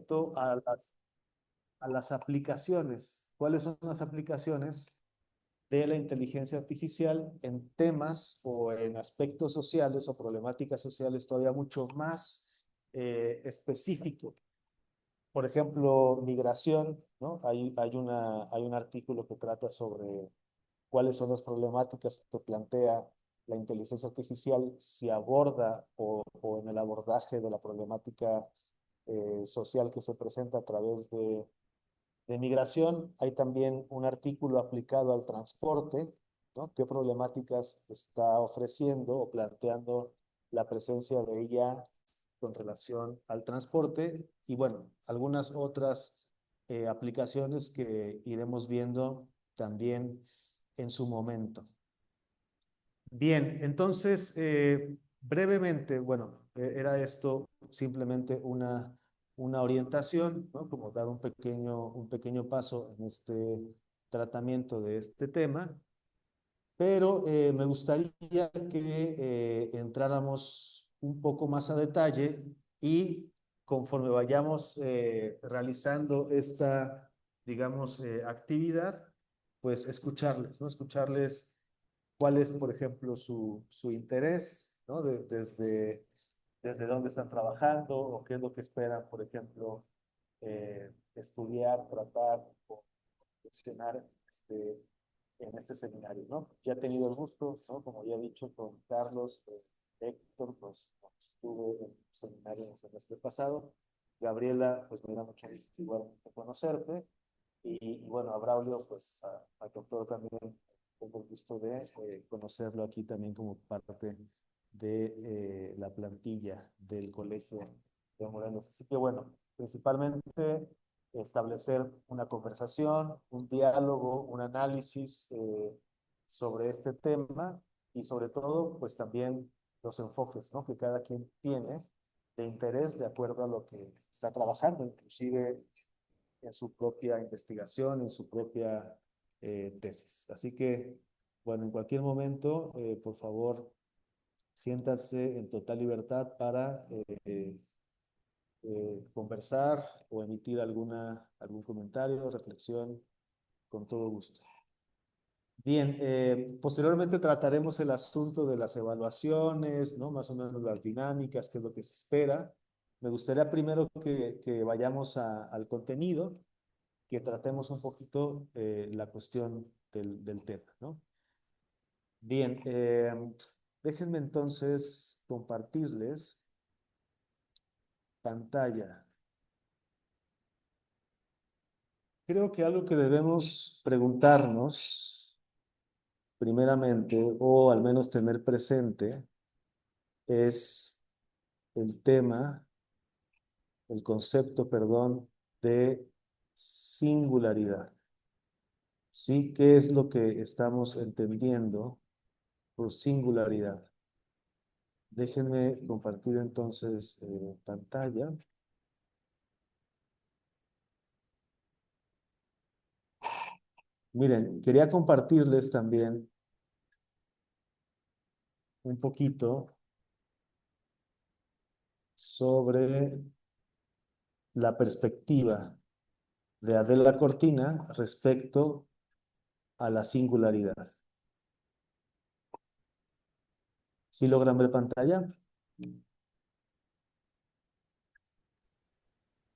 respecto a las aplicaciones. ¿Cuáles son las aplicaciones de la inteligencia artificial en temas o en aspectos sociales o problemáticas sociales todavía mucho más específicos? Por ejemplo, migración, ¿no? Hay un artículo que trata sobre cuáles son las problemáticas que plantea la inteligencia artificial si aborda o en el abordaje de la problemática social que se presenta a través de migración. Hay también un artículo aplicado al transporte, ¿no? ¿Qué problemáticas está ofreciendo o planteando la presencia de ella con relación al transporte? Y bueno, algunas otras aplicaciones que iremos viendo también en su momento. Bien, entonces, brevemente, bueno, era esto simplemente una orientación, ¿no? Como dar un pequeño paso en este tratamiento de este tema, pero me gustaría que entráramos un poco más a detalle y conforme vayamos realizando esta, digamos, actividad, pues escucharles, ¿no? Escucharles cuál es, por ejemplo, su interés, ¿no? Desde dónde están trabajando o qué es lo que esperan, por ejemplo, estudiar, tratar o gestionar en este seminario, ¿no? Ya he tenido el gusto, ¿no? Como ya he dicho, con Carlos, Héctor, pues estuve en un seminario en el semestre pasado. Gabriela, pues me da mucho gusto igualmente conocerte. Y bueno, a Braulio, pues al doctor también tengo el gusto de conocerlo aquí también como parte de la plantilla del Colegio de Morelos. Así que bueno, principalmente establecer una conversación, un diálogo, un análisis sobre este tema y sobre todo, pues también los enfoques, ¿no? Que cada quien tiene de interés de acuerdo a lo que está trabajando, inclusive en su propia investigación, en su propia tesis. Así que, bueno, en cualquier momento, por favor, siéntanse en total libertad para conversar o emitir algún comentario, reflexión, con todo gusto. Bien, posteriormente trataremos el asunto de las evaluaciones, ¿no? Más o menos las dinámicas, qué es lo que se espera. Me gustaría primero que vayamos al contenido, que tratemos un poquito la cuestión del tema, ¿no? Bien, déjenme entonces compartirles pantalla. Creo que algo que debemos preguntarnos primeramente, o al menos tener presente, es el tema, el concepto, perdón, de singularidad. ¿Sí? ¿Qué es lo que estamos entendiendo por singularidad? Déjenme compartir entonces pantalla. Miren, quería compartirles también un poquito sobre la perspectiva de Adela Cortina respecto a la singularidad. ¿Sí logran ver pantalla?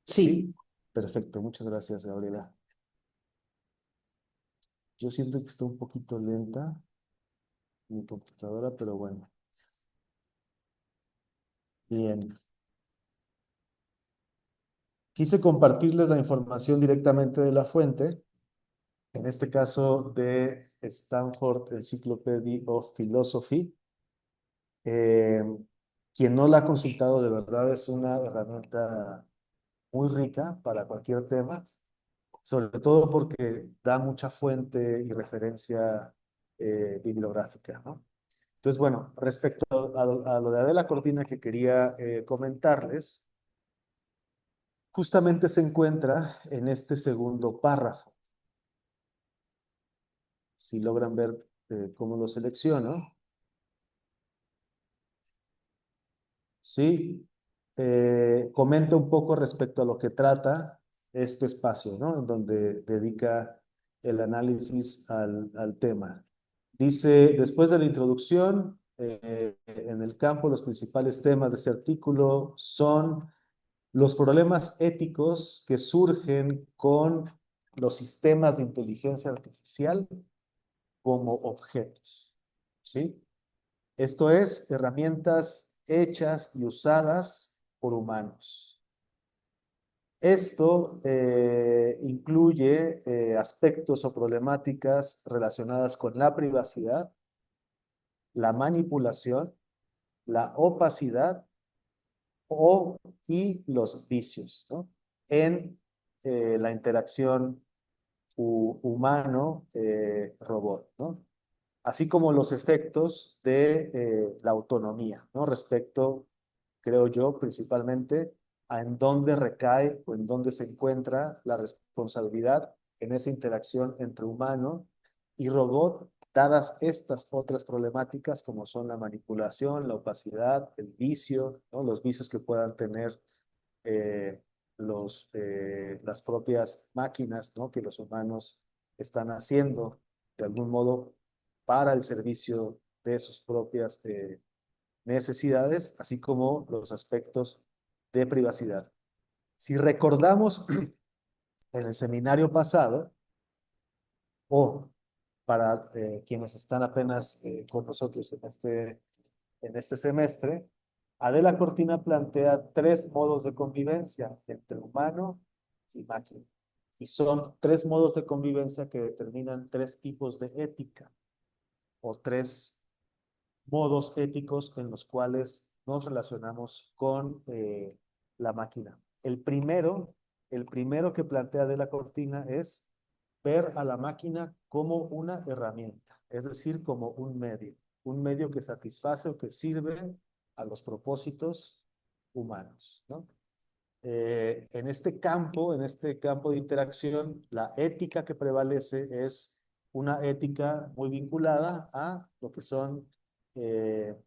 Sí, Perfecto, muchas gracias, Gabriela. Yo siento que está un poquito lenta mi computadora, pero bueno. Bien. Quise compartirles la información directamente de la fuente, en este caso de Stanford Encyclopedia of Philosophy. Eh, Quien no la ha consultado de verdad es una herramienta muy rica para cualquier tema, sobre todo porque da mucha fuente y referencia bibliográfica, ¿no? Entonces, bueno, respecto a lo de Adela Cortina que quería comentarles, justamente se encuentra en este segundo párrafo. Si logran ver cómo lo selecciono. Sí, comenta un poco respecto a lo que trata este espacio, ¿no? En donde dedica el análisis al tema. Dice, después de la introducción, en el campo los principales temas de este artículo son los problemas éticos que surgen con los sistemas de inteligencia artificial como objetos, ¿sí? Esto es, herramientas hechas y usadas por humanos. Esto incluye aspectos o problemáticas relacionadas con la privacidad, la manipulación, la opacidad y los vicios, ¿no? En la interacción humano-robot, ¿no? Así como los efectos de la autonomía, ¿no? Respecto, creo yo, principalmente a en dónde recae o en dónde se encuentra la responsabilidad en esa interacción entre humano y robot, dadas estas otras problemáticas como son la manipulación, la opacidad, el vicio, ¿no? Los vicios que puedan tener eh, las propias máquinas, ¿no? Que los humanos están haciendo de algún modo para el servicio de sus propias necesidades, así como los aspectos de privacidad. Si recordamos en el seminario pasado, o para quienes están apenas con nosotros en este semestre, Adela Cortina plantea tres modos de convivencia entre humano y máquina. Y son tres modos de convivencia que determinan tres tipos de ética o tres modos éticos en los cuales nos relacionamos con la máquina. El primero que plantea Adela Cortina es ver a la máquina como una herramienta, es decir, como un medio que satisface o que sirve a los propósitos humanos, ¿no? En este campo de interacción, la ética que prevalece es una ética muy vinculada a lo que son eh,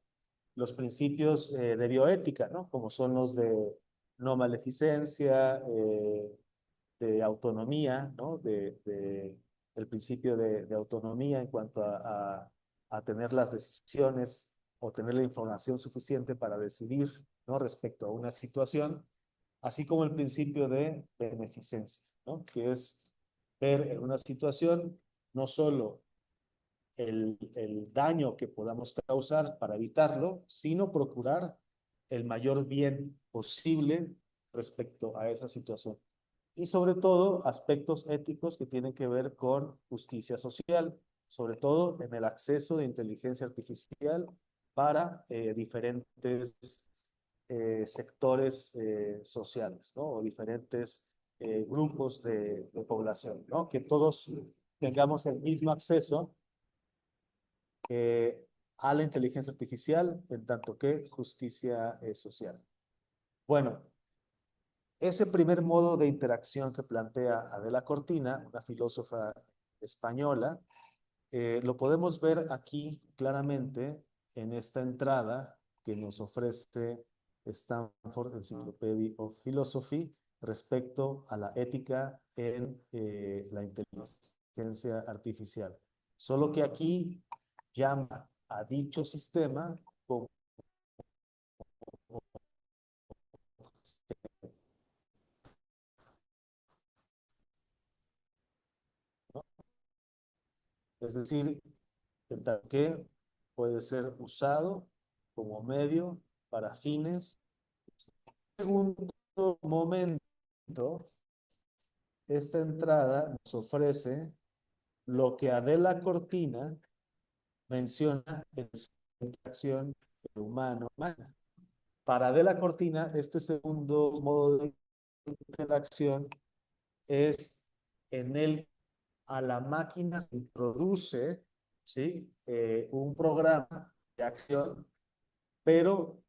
los principios de bioética, ¿no? Como son los de no maleficencia, de autonomía, ¿no? El principio de autonomía en cuanto a tener las decisiones o tener la información suficiente para decidir, ¿no? Respecto a una situación, así como el principio de beneficencia, ¿no? Que es ver en una situación no solo el daño que podamos causar para evitarlo, sino procurar el mayor bien posible respecto a esa situación. Y sobre todo aspectos éticos que tienen que ver con justicia social, sobre todo en el acceso de inteligencia artificial para diferentes sectores sociales, ¿no? O diferentes grupos de población, ¿no? Que todos tengamos el mismo acceso a la inteligencia artificial en tanto que justicia social. Bueno, ese primer modo de interacción que plantea Adela Cortina, una filósofa española, lo podemos ver aquí claramente en esta entrada que nos ofrece Stanford Encyclopedia of Philosophy respecto a la ética en la inteligencia artificial. Solo que aquí llama a dicho sistema como, ¿no? Es decir, que puede ser usado como medio para fines. En un segundo momento, esta entrada nos ofrece lo que Adela Cortina menciona en la interacción humano-humana. Para Adela Cortina, este segundo modo de interacción es en el a la máquina se introduce, ¿sí? Un programa de acción, pero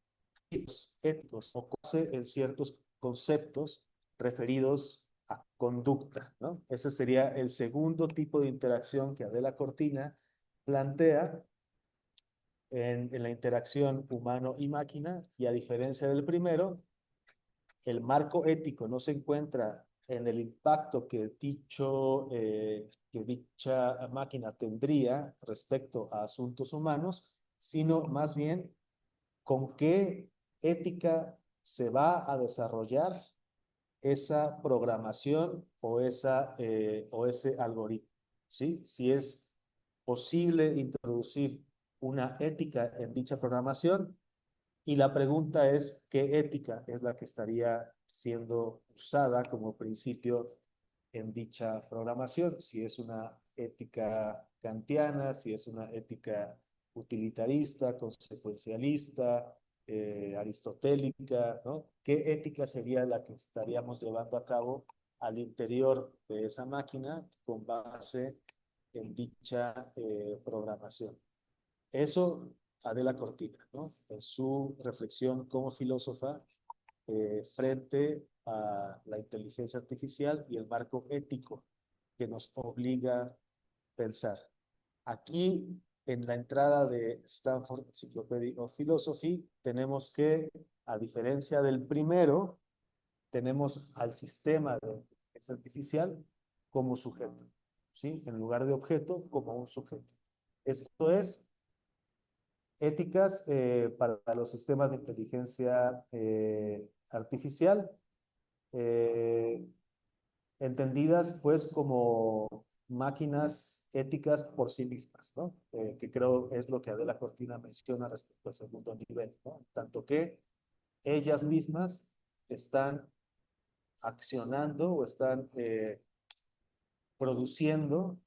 éticos o en ciertos conceptos referidos a conducta, ¿no? Ese sería el segundo tipo de interacción que Adela Cortina plantea en la interacción humano y máquina, y a diferencia del primero, el marco ético no se encuentra en el impacto que dicha máquina tendría respecto a asuntos humanos, sino más bien con qué ética se va a desarrollar esa programación o ese algoritmo, ¿sí? Si es posible introducir una ética en dicha programación, y la pregunta es, ¿qué ética es la que estaría siendo usada como principio en dicha programación? Si es una ética kantiana, si es una ética utilitarista, consecuencialista, aristotélica, ¿no? ¿Qué ética sería la que estaríamos llevando a cabo al interior de esa máquina con base en dicha programación? Eso Adela Cortina, ¿no? En su reflexión como filósofa frente a la inteligencia artificial y el marco ético que nos obliga a pensar. Aquí, en la entrada de Stanford Encyclopedia of Philosophy, tenemos que, a diferencia del primero, tenemos al sistema de inteligencia artificial como sujeto, ¿sí? En lugar de objeto, como un sujeto. Esto es éticas para los sistemas de inteligencia artificial, eh, entendidas pues como máquinas éticas por sí mismas, ¿no? Que creo es lo que Adela Cortina menciona respecto al segundo nivel, ¿no? Tanto que ellas mismas están accionando o están produciendo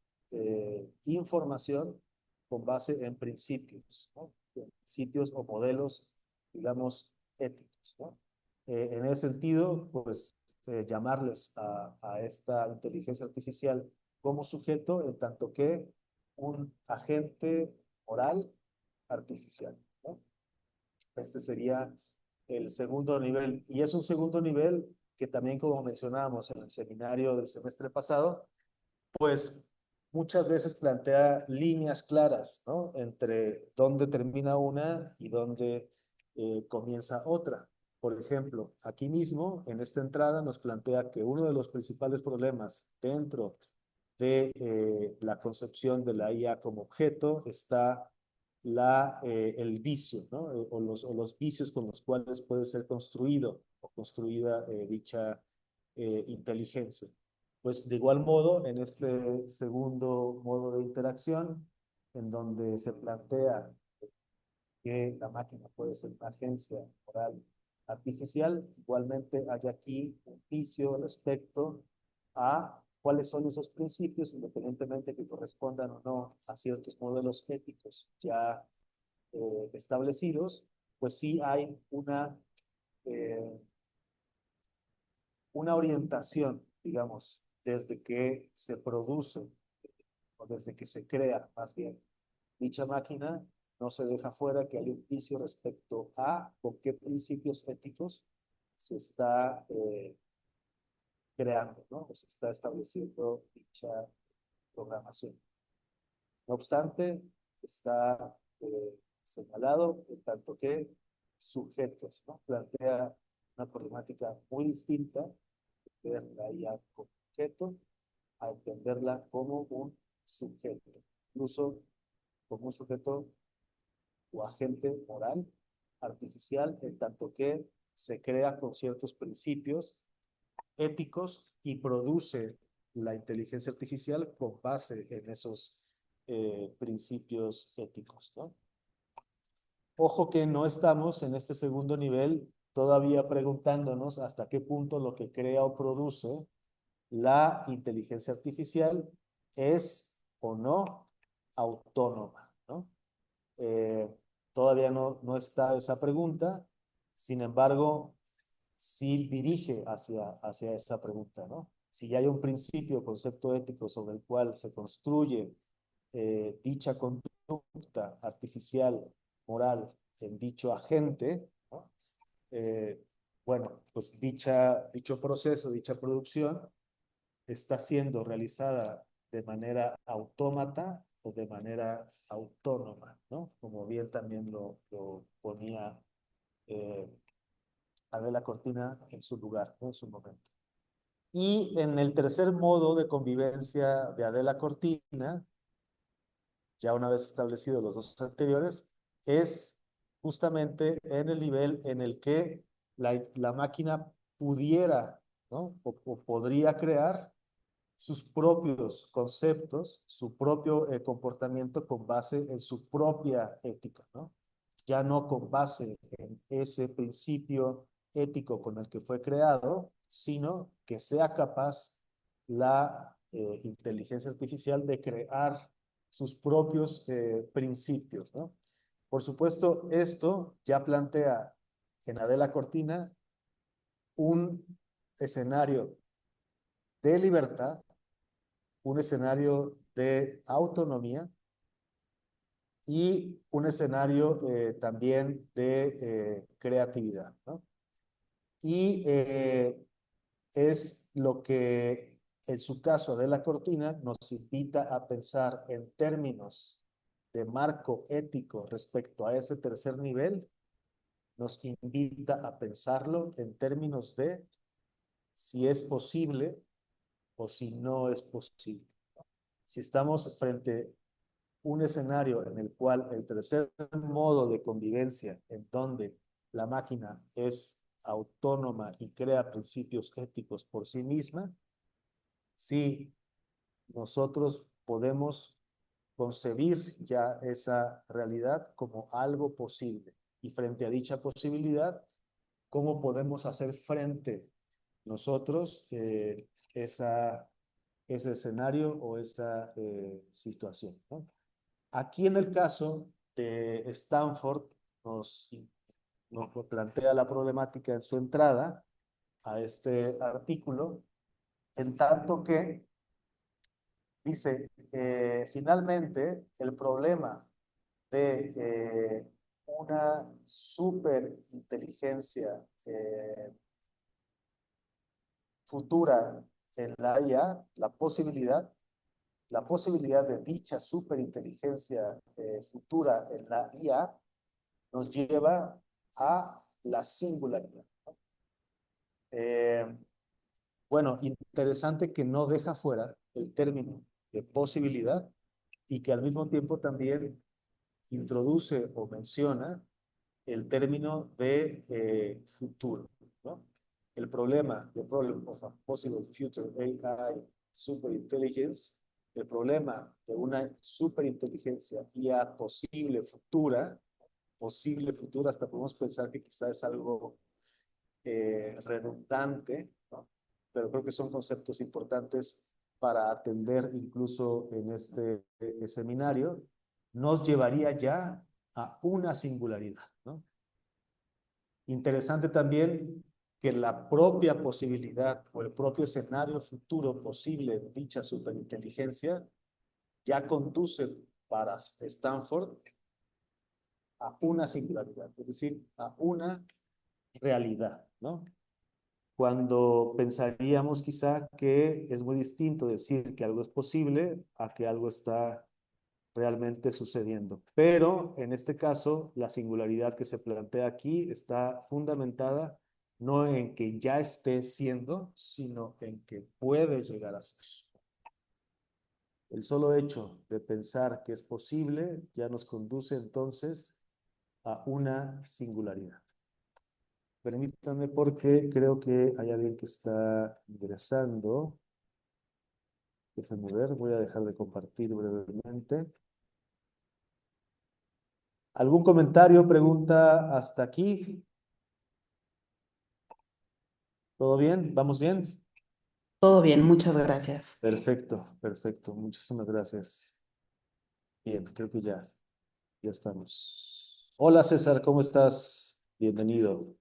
información con base en principios, ¿no? En principios o modelos, digamos, éticos, ¿no? En ese sentido, pues llamarles a esta inteligencia artificial como sujeto en tanto que un agente moral artificial, ¿no? Este sería el segundo nivel. Y es un segundo nivel que también, como mencionábamos en el seminario del semestre pasado, pues muchas veces plantea líneas claras, ¿no? Entre dónde termina una y dónde comienza otra. Por ejemplo, aquí mismo, en esta entrada, nos plantea que uno de los principales problemas dentro de la concepción de la IA como objeto está el vicio, ¿no? O los vicios con los cuales puede ser construido o construida dicha inteligencia. Pues de igual modo, en este segundo modo de interacción, en donde se plantea que la máquina puede ser una agencia moral artificial, igualmente hay aquí un vicio respecto a cuáles son esos principios, independientemente que correspondan o no a ciertos modelos éticos ya establecidos, pues sí hay eh, una orientación, digamos, desde que se produce o desde que se crea más bien dicha máquina, no se deja fuera que hay un vicio respecto a con qué principios éticos se está creando, ¿no? O se está estableciendo dicha programación. No obstante, está señalado en tanto que sujetos, ¿no? Plantea una problemática muy distinta de ver la IA como objeto a entenderla como un sujeto, incluso como un sujeto o agente moral artificial, en tanto que se crea con ciertos principios éticos y produce la inteligencia artificial con base en esos principios éticos, ¿no? Ojo que no estamos en este segundo nivel todavía preguntándonos hasta qué punto lo que crea o produce la inteligencia artificial es o no autónoma, ¿no? Eh, Todavía no está esa pregunta, sin embargo, sí dirige hacia esa pregunta, ¿no? Si ya hay un principio, concepto ético sobre el cual se construye dicha conducta artificial, moral, en dicho agente, ¿no? Eh, bueno, pues dicho proceso, dicha producción está siendo realizada de manera autómata o de manera autónoma, ¿no? Como bien también lo ponía eh, Adela Cortina en su lugar, ¿no? En su momento. Y en el tercer modo de convivencia de Adela Cortina, ya una vez establecidos los dos anteriores, es justamente en el nivel en el que la máquina pudiera, ¿no? O podría crear sus propios conceptos, su propio comportamiento con base en su propia ética, ¿no? Ya no con base en ese principio ético con el que fue creado, sino que sea capaz la inteligencia artificial de crear sus propios principios, ¿no? Por supuesto, esto ya plantea en Adela Cortina un escenario de libertad, un escenario de autonomía y un escenario también de creatividad, ¿no? Y es lo que en su caso de la cortina nos invita a pensar en términos de marco ético respecto a ese tercer nivel, nos invita a pensarlo en términos de si es posible o si no es posible. Si estamos frente un escenario en el cual el tercer modo de convivencia, en donde la máquina es autónoma y crea principios éticos por sí misma, si nosotros podemos concebir ya esa realidad como algo posible. Y frente a dicha posibilidad, ¿cómo podemos hacer frente nosotros ese escenario o esa situación, ¿no? Aquí en el caso de Stanford nos, nos plantea la problemática en su entrada a este artículo, en tanto que dice, finalmente el problema de una superinteligencia futura en la IA, la posibilidad de dicha superinteligencia futura en la IA nos lleva a la singularidad. Eh, bueno, interesante que no deja fuera el término de posibilidad y que al mismo tiempo también introduce o menciona el término de futuro, ¿no? El problema, the problem of a possible future AI superintelligence, el problema de una superinteligencia IA posible futura, hasta podemos pensar que quizás es algo redundante, ¿no? Pero creo que son conceptos importantes para atender incluso en este seminario, nos llevaría ya a una singularidad, ¿no? Interesante también que la propia posibilidad o el propio escenario futuro posible de dicha superinteligencia ya conduce para Stanford a una singularidad, es decir, a una realidad, ¿no? Cuando pensaríamos quizá que es muy distinto decir que algo es posible a que algo está realmente sucediendo. Pero en este caso, la singularidad que se plantea aquí está fundamentada no en que ya esté siendo, sino en que puede llegar a ser. El solo hecho de pensar que es posible ya nos conduce entonces a una singularidad. Permítanme porque creo que hay alguien que está ingresando. Déjenme ver, voy a dejar de compartir brevemente. ¿Algún comentario, pregunta hasta aquí? ¿Todo bien? ¿Vamos bien? Todo bien, muchas gracias. Perfecto, perfecto. Muchísimas gracias. Bien, creo que ya estamos. Hola César, ¿cómo estás? Bienvenido.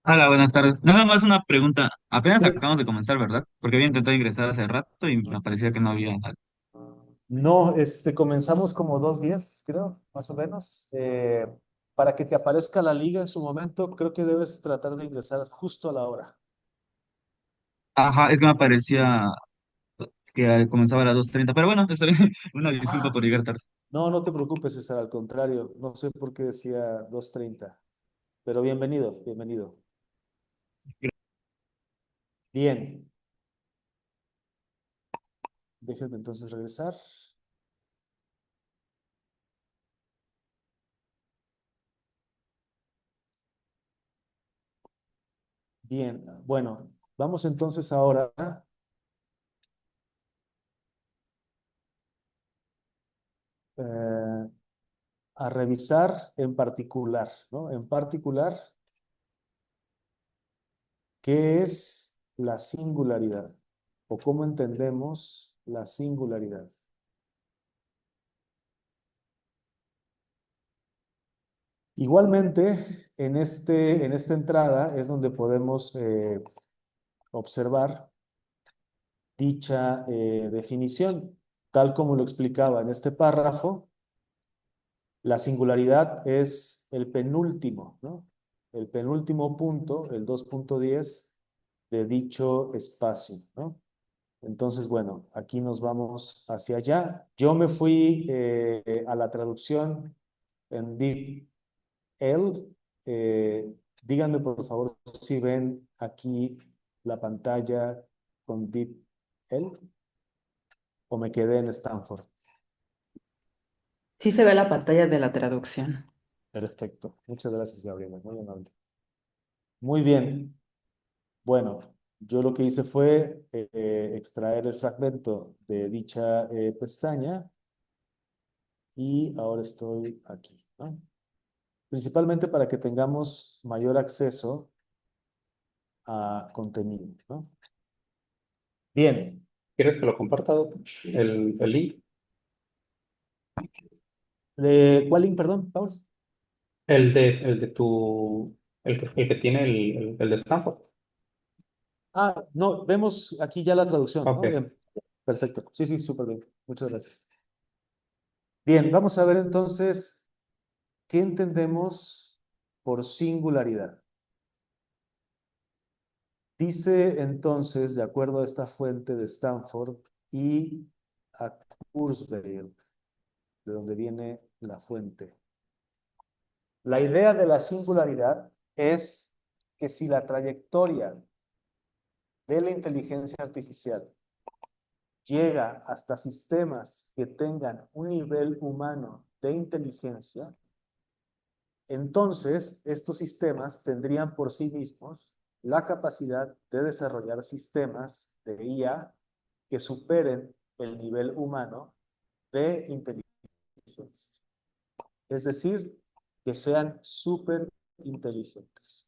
Hola, buenas tardes. Nada más una pregunta. Apenas Sí, acabamos de comenzar, ¿verdad? Porque había intentado ingresar hace rato y me parecía que no había nada. no, comenzamos como 2 días, creo, más o menos. Para que te aparezca la liga en su momento, creo que debes tratar de ingresar justo a la hora. Ajá, es que me parecía que comenzaba a las 2:30. Pero bueno, está bien. Una disculpa Ah, por llegar tarde. no, no te preocupes, César, al contrario. No sé por qué decía 2:30. pero bienvenido, bienvenido. Bien. Déjenme entonces regresar. Bien, bueno, vamos entonces ahora eh, a revisar en particular, ¿no? En particular, ¿qué es la singularidad? ¿O cómo entendemos la singularidad? Igualmente, en esta entrada es donde podemos observar dicha definición. Tal como lo explicaba en este párrafo, la singularidad es el penúltimo, ¿no? El penúltimo punto, el 2.10 de dicho espacio, ¿no? Entonces, bueno, aquí nos vamos hacia allá. Yo me fui a la traducción en DeepL. Díganme, por favor, si ven aquí la pantalla con DeepL o me quedé en Stanford. Sí se ve la pantalla de la traducción. Perfecto. Muchas gracias, Gabriela. Muy amable. Muy bien. Bueno, yo lo que hice fue extraer el fragmento de dicha pestaña y ahora estoy aquí, ¿no? Principalmente para que tengamos mayor acceso a contenido, ¿no? Bien. ¿Quieres que lo comparta, doctor? El link. ¿Cuál link, perdón, Paul? El que tiene el de Stanford. Ah, no, vemos aquí ya la traducción, ¿no? Ok. Bien. Perfecto. Sí, sí, súper bien. Muchas gracias. Bien, vamos a ver entonces qué entendemos por singularidad. Dice entonces, de acuerdo a esta fuente de Stanford y a Kurzweil, de donde viene la fuente. La idea de la singularidad es que si la trayectoria de la inteligencia artificial llega hasta sistemas que tengan un nivel humano de inteligencia, entonces estos sistemas tendrían por sí mismos la capacidad de desarrollar sistemas de IA que superen el nivel humano de inteligencia. Es decir, que sean súper inteligentes.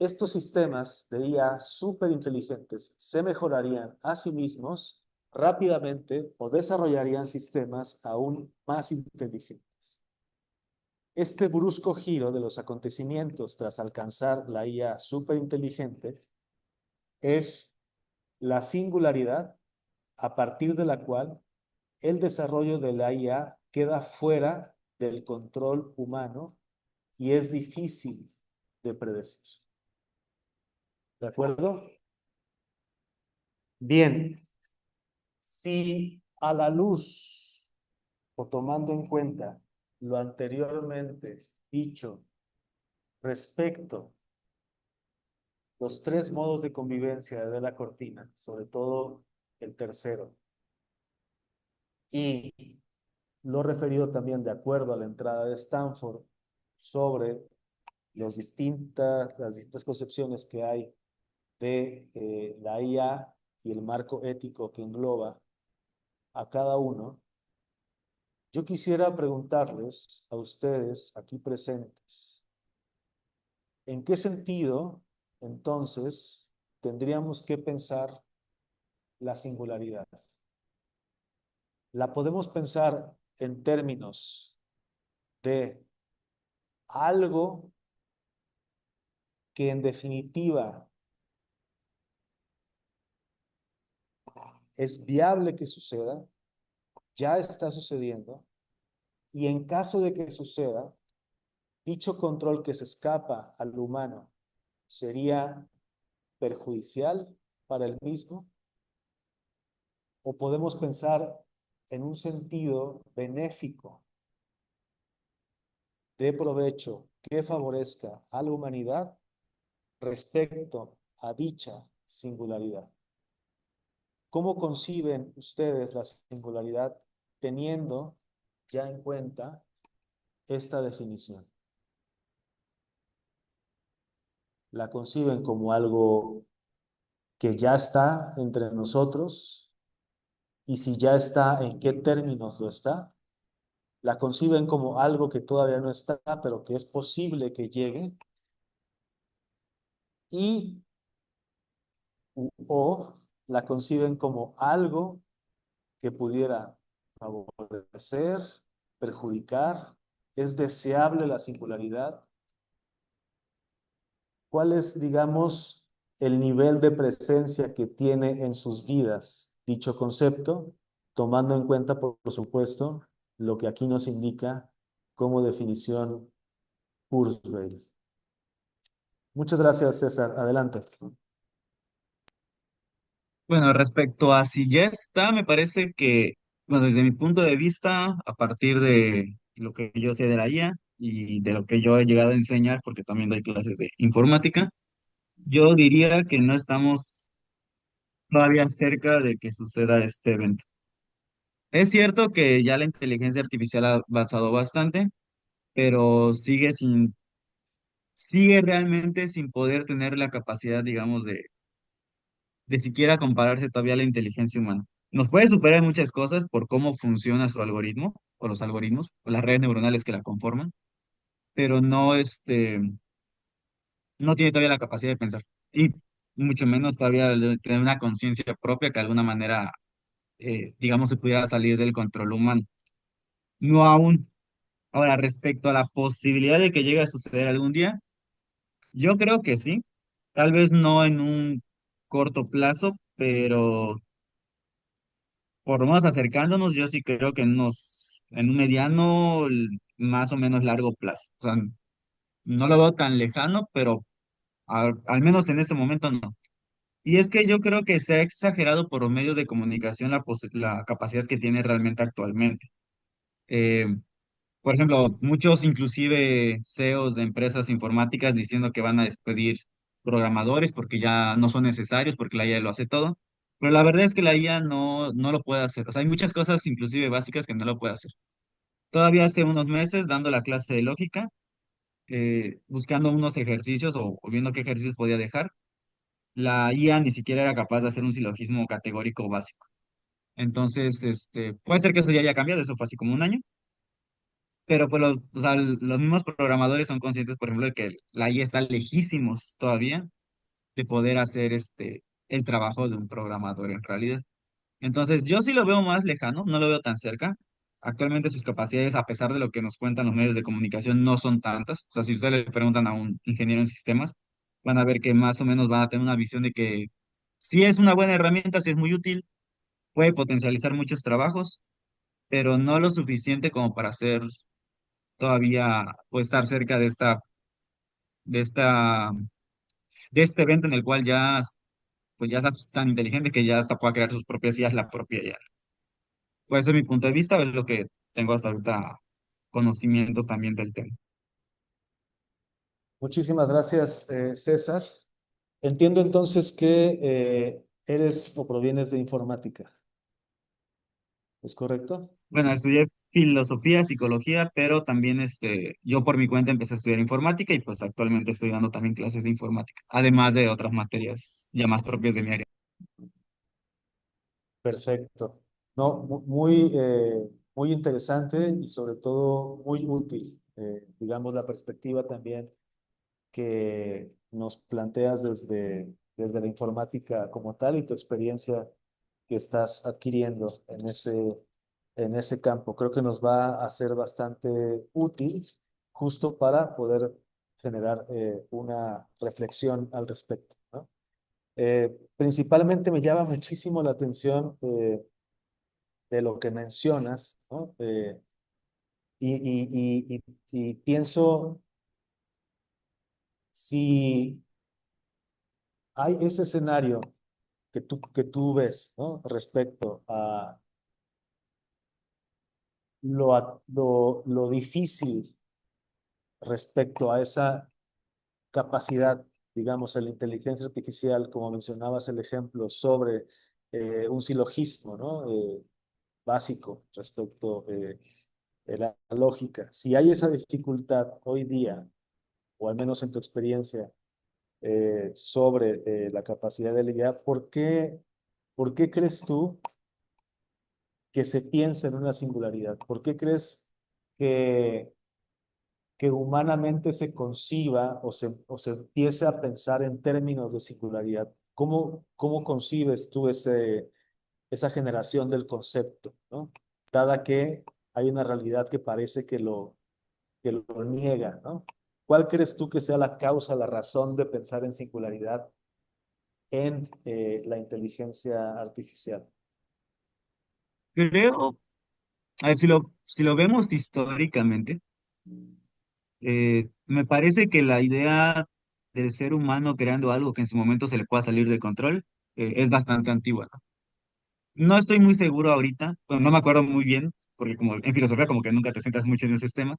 Estos sistemas de IA súper inteligentes se mejorarían a sí mismos rápidamente o desarrollarían sistemas aún más inteligentes. Este brusco giro de los acontecimientos tras alcanzar la IA superinteligente es la singularidad a partir de la cual el desarrollo de la IA queda fuera del control humano y es difícil de predecir. ¿De acuerdo? Bien, si a la luz o tomando en cuenta lo anteriormente dicho respecto los tres modos de convivencia de la cortina, sobre todo el tercero, y lo referido también de acuerdo a la entrada de Stanford sobre las distintas concepciones que hay de la IA y el marco ético que engloba a cada uno, yo quisiera preguntarles a ustedes aquí presentes, ¿en qué sentido entonces tendríamos que pensar la singularidad? La podemos pensar en términos de algo que en definitiva es viable que suceda, ya está sucediendo, y en caso de que suceda, dicho control que se escapa al humano sería perjudicial para el mismo, o podemos pensar en un sentido benéfico de provecho que favorezca a la humanidad respecto a dicha singularidad. ¿Cómo conciben ustedes la singularidad teniendo ya en cuenta esta definición? ¿La conciben como algo que ya está entre nosotros? Y si ya está, ¿en qué términos lo está? ¿La conciben como algo que todavía no está, pero que es posible que llegue? Y o la conciben como algo que pudiera favorecer, perjudicar, es deseable la singularidad. ¿Cuál es, digamos, el nivel de presencia que tiene en sus vidas dicho concepto, tomando en cuenta, por supuesto, lo que aquí nos indica como definición Kurzweil? Muchas gracias, César. Adelante. Bueno, respecto a si ya está, me parece que, bueno, desde mi punto de vista, a partir de lo que yo sé de la IA y de lo que yo he llegado a enseñar, porque también doy clases de informática, yo diría que no estamos todavía cerca de que suceda este evento. Es cierto que ya la inteligencia artificial ha avanzado bastante, pero sigue realmente sin poder tener la capacidad, digamos, de siquiera compararse todavía a la inteligencia humana. Nos puede superar en muchas cosas por cómo funciona su algoritmo, o los algoritmos, o las redes neuronales que la conforman, pero no tiene todavía la capacidad de pensar. Y mucho menos todavía de tener una conciencia propia que de alguna manera, digamos, se pudiera salir del control humano. No aún. Ahora, respecto a la posibilidad de que llegue a suceder algún día, yo creo que sí. Tal vez no en un corto plazo, pero por lo menos acercándonos, yo sí creo que en un mediano, más o menos largo plazo. O sea, no lo veo tan lejano, pero al menos en este momento no. Y es que yo creo que se ha exagerado por los medios de comunicación la capacidad que tiene realmente actualmente. Eh, por ejemplo, muchos inclusive CEOs de empresas informáticas diciendo que van a despedir programadores porque ya no son necesarios, porque la IA lo hace todo. Pero la verdad es que la IA no lo puede hacer. O sea, hay muchas cosas inclusive básicas que no lo puede hacer. Todavía hace unos meses, dando la clase de lógica, buscando unos ejercicios o viendo qué ejercicios podía dejar, la IA ni siquiera era capaz de hacer un silogismo categórico básico. Entonces, puede ser que eso ya haya cambiado, eso fue así como un año. Pero pues o sea, los mismos programadores son conscientes, por ejemplo, de que la IA está lejísimos todavía de poder hacer el trabajo de un programador en realidad. Entonces, yo sí lo veo más lejano, no lo veo tan cerca. Actualmente sus capacidades, a pesar de lo que nos cuentan los medios de comunicación, no son tantas. O sea, si ustedes le preguntan a un ingeniero en sistemas, van a ver que más o menos van a tener una visión de que sí es una buena herramienta, sí es muy útil, puede potencializar muchos trabajos, pero no lo suficiente como para hacer todavía o estar cerca de esta, de este evento en el cual ya, pues ya estás tan inteligente que ya hasta pueda crear sus propias ideas, la propia IA. Puede ser mi punto de vista, es lo que tengo hasta ahorita conocimiento también del tema. Muchísimas gracias, César. Entiendo entonces que eres o provienes de informática. ¿Es correcto? Bueno, estudié filosofía, psicología, pero también yo por mi cuenta empecé a estudiar informática y pues actualmente estoy dando también clases de informática, además de otras materias ya más propias de mi área. Perfecto. No, muy, muy interesante y sobre todo muy útil. Digamos, la perspectiva también que nos planteas desde la informática como tal y tu experiencia que estás adquiriendo en ese campo. Creo que nos va a ser bastante útil justo para poder generar una reflexión al respecto, ¿no? Principalmente me llama muchísimo la atención de lo que mencionas, ¿no? Y pienso si hay ese escenario que tú ves, ¿no? Respecto a lo difícil respecto a esa capacidad, digamos, en la inteligencia artificial, como mencionabas el ejemplo, sobre un silogismo, ¿no? Básico respecto de la lógica. Si hay esa dificultad hoy día, o al menos en tu experiencia, sobre la capacidad de la IA, por qué crees tú que se piensa en una singularidad? ¿Por qué crees que, que humanamente se conciba o se empiece a pensar en términos de singularidad? Cómo concibes tú esa generación del concepto, ¿no? Dada que hay una realidad que parece que lo niega, ¿no? ¿Cuál crees tú que sea la causa, la razón de pensar en singularidad en la inteligencia artificial? Creo, a ver, si lo vemos históricamente, me parece que la idea del ser humano creando algo que en su momento se le pueda salir de control, es bastante antigua, ¿no? No estoy muy seguro ahorita, bueno, no me acuerdo muy bien, porque como en filosofía como que nunca te centras mucho en ese tema,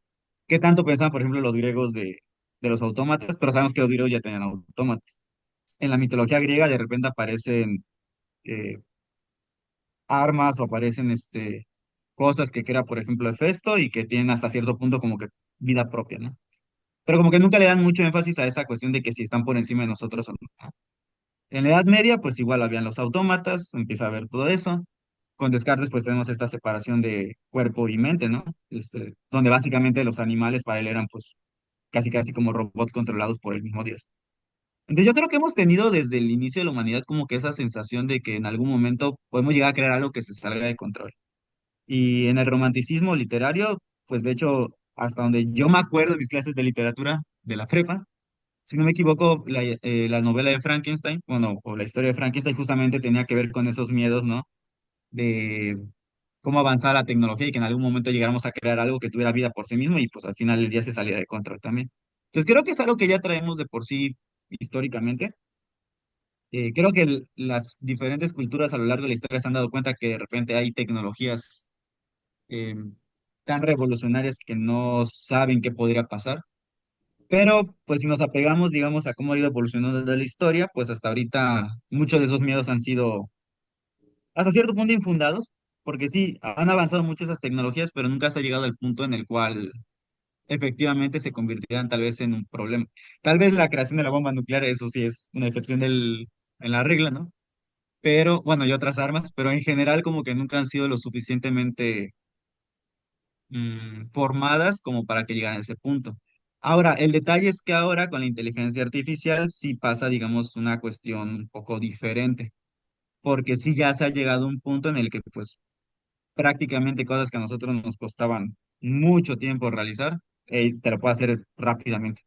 qué tanto pensaban, por ejemplo, los griegos de los autómatas, pero sabemos que los griegos ya tenían autómatas. En la mitología griega de repente aparecen eh, armas o aparecen cosas que crea, por ejemplo, Hefesto y que tienen hasta cierto punto como que vida propia, ¿no? Pero como que nunca le dan mucho énfasis a esa cuestión de que si están por encima de nosotros o no, ¿no? En la Edad Media, pues igual habían los autómatas, empieza a haber todo eso. Con Descartes, pues tenemos esta separación de cuerpo y mente, ¿no? Donde básicamente los animales para él eran, pues, casi casi como robots controlados por el mismo Dios. Entonces yo creo que hemos tenido desde el inicio de la humanidad como que esa sensación de que en algún momento podemos llegar a crear algo que se salga de control. Y en el romanticismo literario, pues de hecho, hasta donde yo me acuerdo de mis clases de literatura de la prepa, si no me equivoco, la novela de Frankenstein, bueno, o la historia de Frankenstein justamente tenía que ver con esos miedos, ¿no? De cómo avanzar la tecnología y que en algún momento llegáramos a crear algo que tuviera vida por sí mismo y pues al final del día se saliera de control también. Entonces creo que es algo que ya traemos de por sí históricamente. Creo que las diferentes culturas a lo largo de la historia se han dado cuenta que de repente hay tecnologías eh, tan revolucionarias que no saben qué podría pasar. Pero, pues si nos apegamos, digamos, a cómo ha ido evolucionando la historia, pues hasta ahorita muchos de esos miedos han sido hasta cierto punto infundados, porque sí, han avanzado mucho esas tecnologías, pero nunca se ha llegado al punto en el cual efectivamente se convirtieran tal vez en un problema. Tal vez la creación de la bomba nuclear, eso sí es una excepción en la regla, ¿no? Pero, bueno, y otras armas, pero en general como que nunca han sido lo suficientemente formadas como para que llegaran a ese punto. Ahora, el detalle es que ahora con la inteligencia artificial sí pasa, digamos, una cuestión un poco diferente, porque sí ya se ha llegado a un punto en el que pues prácticamente cosas que a nosotros nos costaban mucho tiempo realizar, te lo puede hacer rápidamente.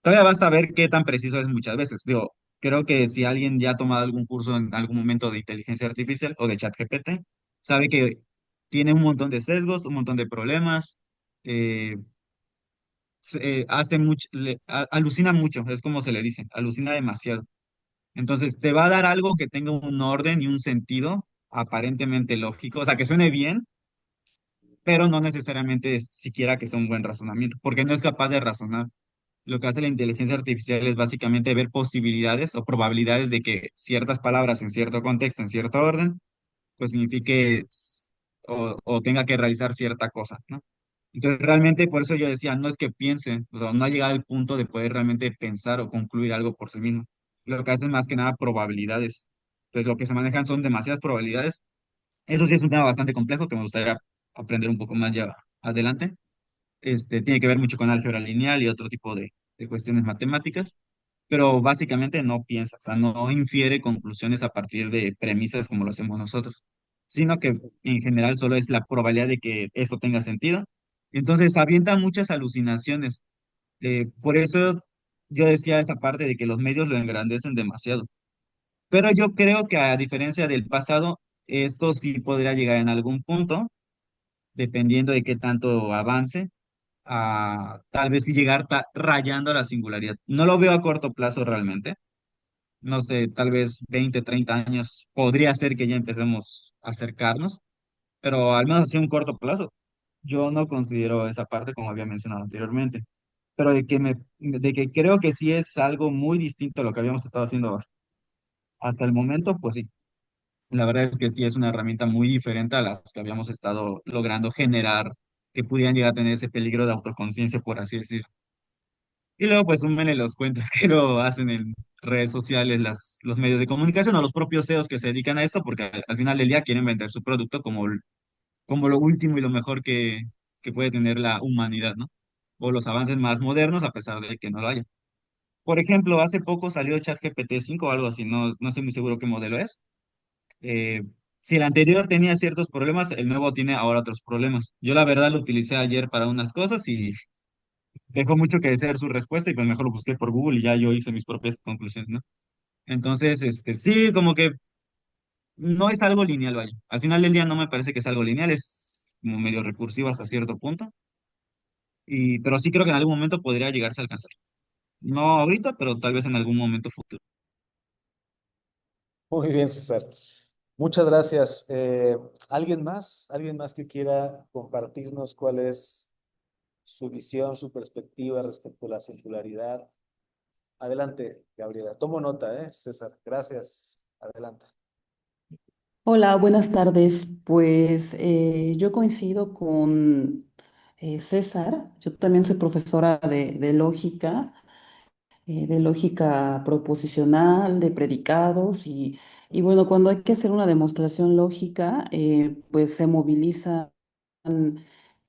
Todavía basta ver qué tan preciso es muchas veces. Digo, creo que si alguien ya ha tomado algún curso en algún momento de inteligencia artificial o de ChatGPT, sabe que tiene un montón de sesgos, un montón de problemas, eh, hace mucho, alucina mucho, es como se le dice, alucina demasiado. Entonces, te va a dar algo que tenga un orden y un sentido aparentemente lógico, o sea, que suene bien, pero no necesariamente es siquiera que sea un buen razonamiento, porque no es capaz de razonar. Lo que hace la inteligencia artificial es básicamente ver posibilidades o probabilidades de que ciertas palabras en cierto contexto, en cierto orden, pues signifique o tenga que realizar cierta cosa, ¿no? Entonces, realmente por eso yo decía, no es que piensen, o sea, no ha llegado al punto de poder realmente pensar o concluir algo por sí mismo. Lo que hacen más que nada probabilidades. Entonces, lo que se manejan son demasiadas probabilidades. Eso sí es un tema bastante complejo que me gustaría aprender un poco más ya adelante. Tiene que ver mucho con álgebra lineal y otro tipo de cuestiones matemáticas, pero básicamente no piensa, o sea, no infiere conclusiones a partir de premisas como lo hacemos nosotros, sino que en general solo es la probabilidad de que eso tenga sentido. Entonces, avienta muchas alucinaciones. Por eso yo decía esa parte de que los medios lo engrandecen demasiado. Pero yo creo que a diferencia del pasado, esto sí podría llegar en algún punto, dependiendo de qué tanto avance a tal vez sí llegar rayando a la singularidad. No lo veo a corto plazo realmente. No sé, tal vez 20 30 años podría ser que ya empecemos a acercarnos, pero al menos así a un corto plazo. Yo no considero esa parte como había mencionado anteriormente. pero de que creo que sí es algo muy distinto a lo que habíamos estado haciendo hasta el momento, pues sí. La verdad es que sí es una herramienta muy diferente a las que habíamos estado logrando generar, que pudieran llegar a tener ese peligro de autoconciencia, por así decirlo. Y luego, pues, súmenle los cuentos que lo hacen en redes sociales, los medios de comunicación o los propios CEOs que se dedican a esto, porque al final del día quieren vender su producto como, como lo último y lo mejor que puede tener la humanidad, ¿no? O los avances más modernos, a pesar de que no lo haya. Por ejemplo, hace poco salió ChatGPT 5 o algo así, no estoy muy seguro qué modelo es. Eh, si el anterior tenía ciertos problemas, el nuevo tiene ahora otros problemas. Yo la verdad lo utilicé ayer para unas cosas y dejó mucho que desear su respuesta y pues mejor lo busqué por Google y ya yo hice mis propias conclusiones, ¿no? Entonces, sí, como que no es algo lineal, vaya. Al final del día no me parece que es algo lineal, es como medio recursivo hasta cierto punto. Pero sí creo que en algún momento podría llegarse a alcanzar. No ahorita, pero tal vez en algún momento futuro. Muy bien, César. Muchas gracias. ¿Alguien más? ¿Alguien más que quiera compartirnos cuál es su visión, su perspectiva respecto a la singularidad? Adelante, Gabriela. Tomo nota, César. Gracias. Adelante. Hola, buenas tardes. Pues yo coincido con César. Yo también soy profesora de lógica proposicional, de predicados y bueno, cuando hay que hacer una demostración lógica, pues se movilizan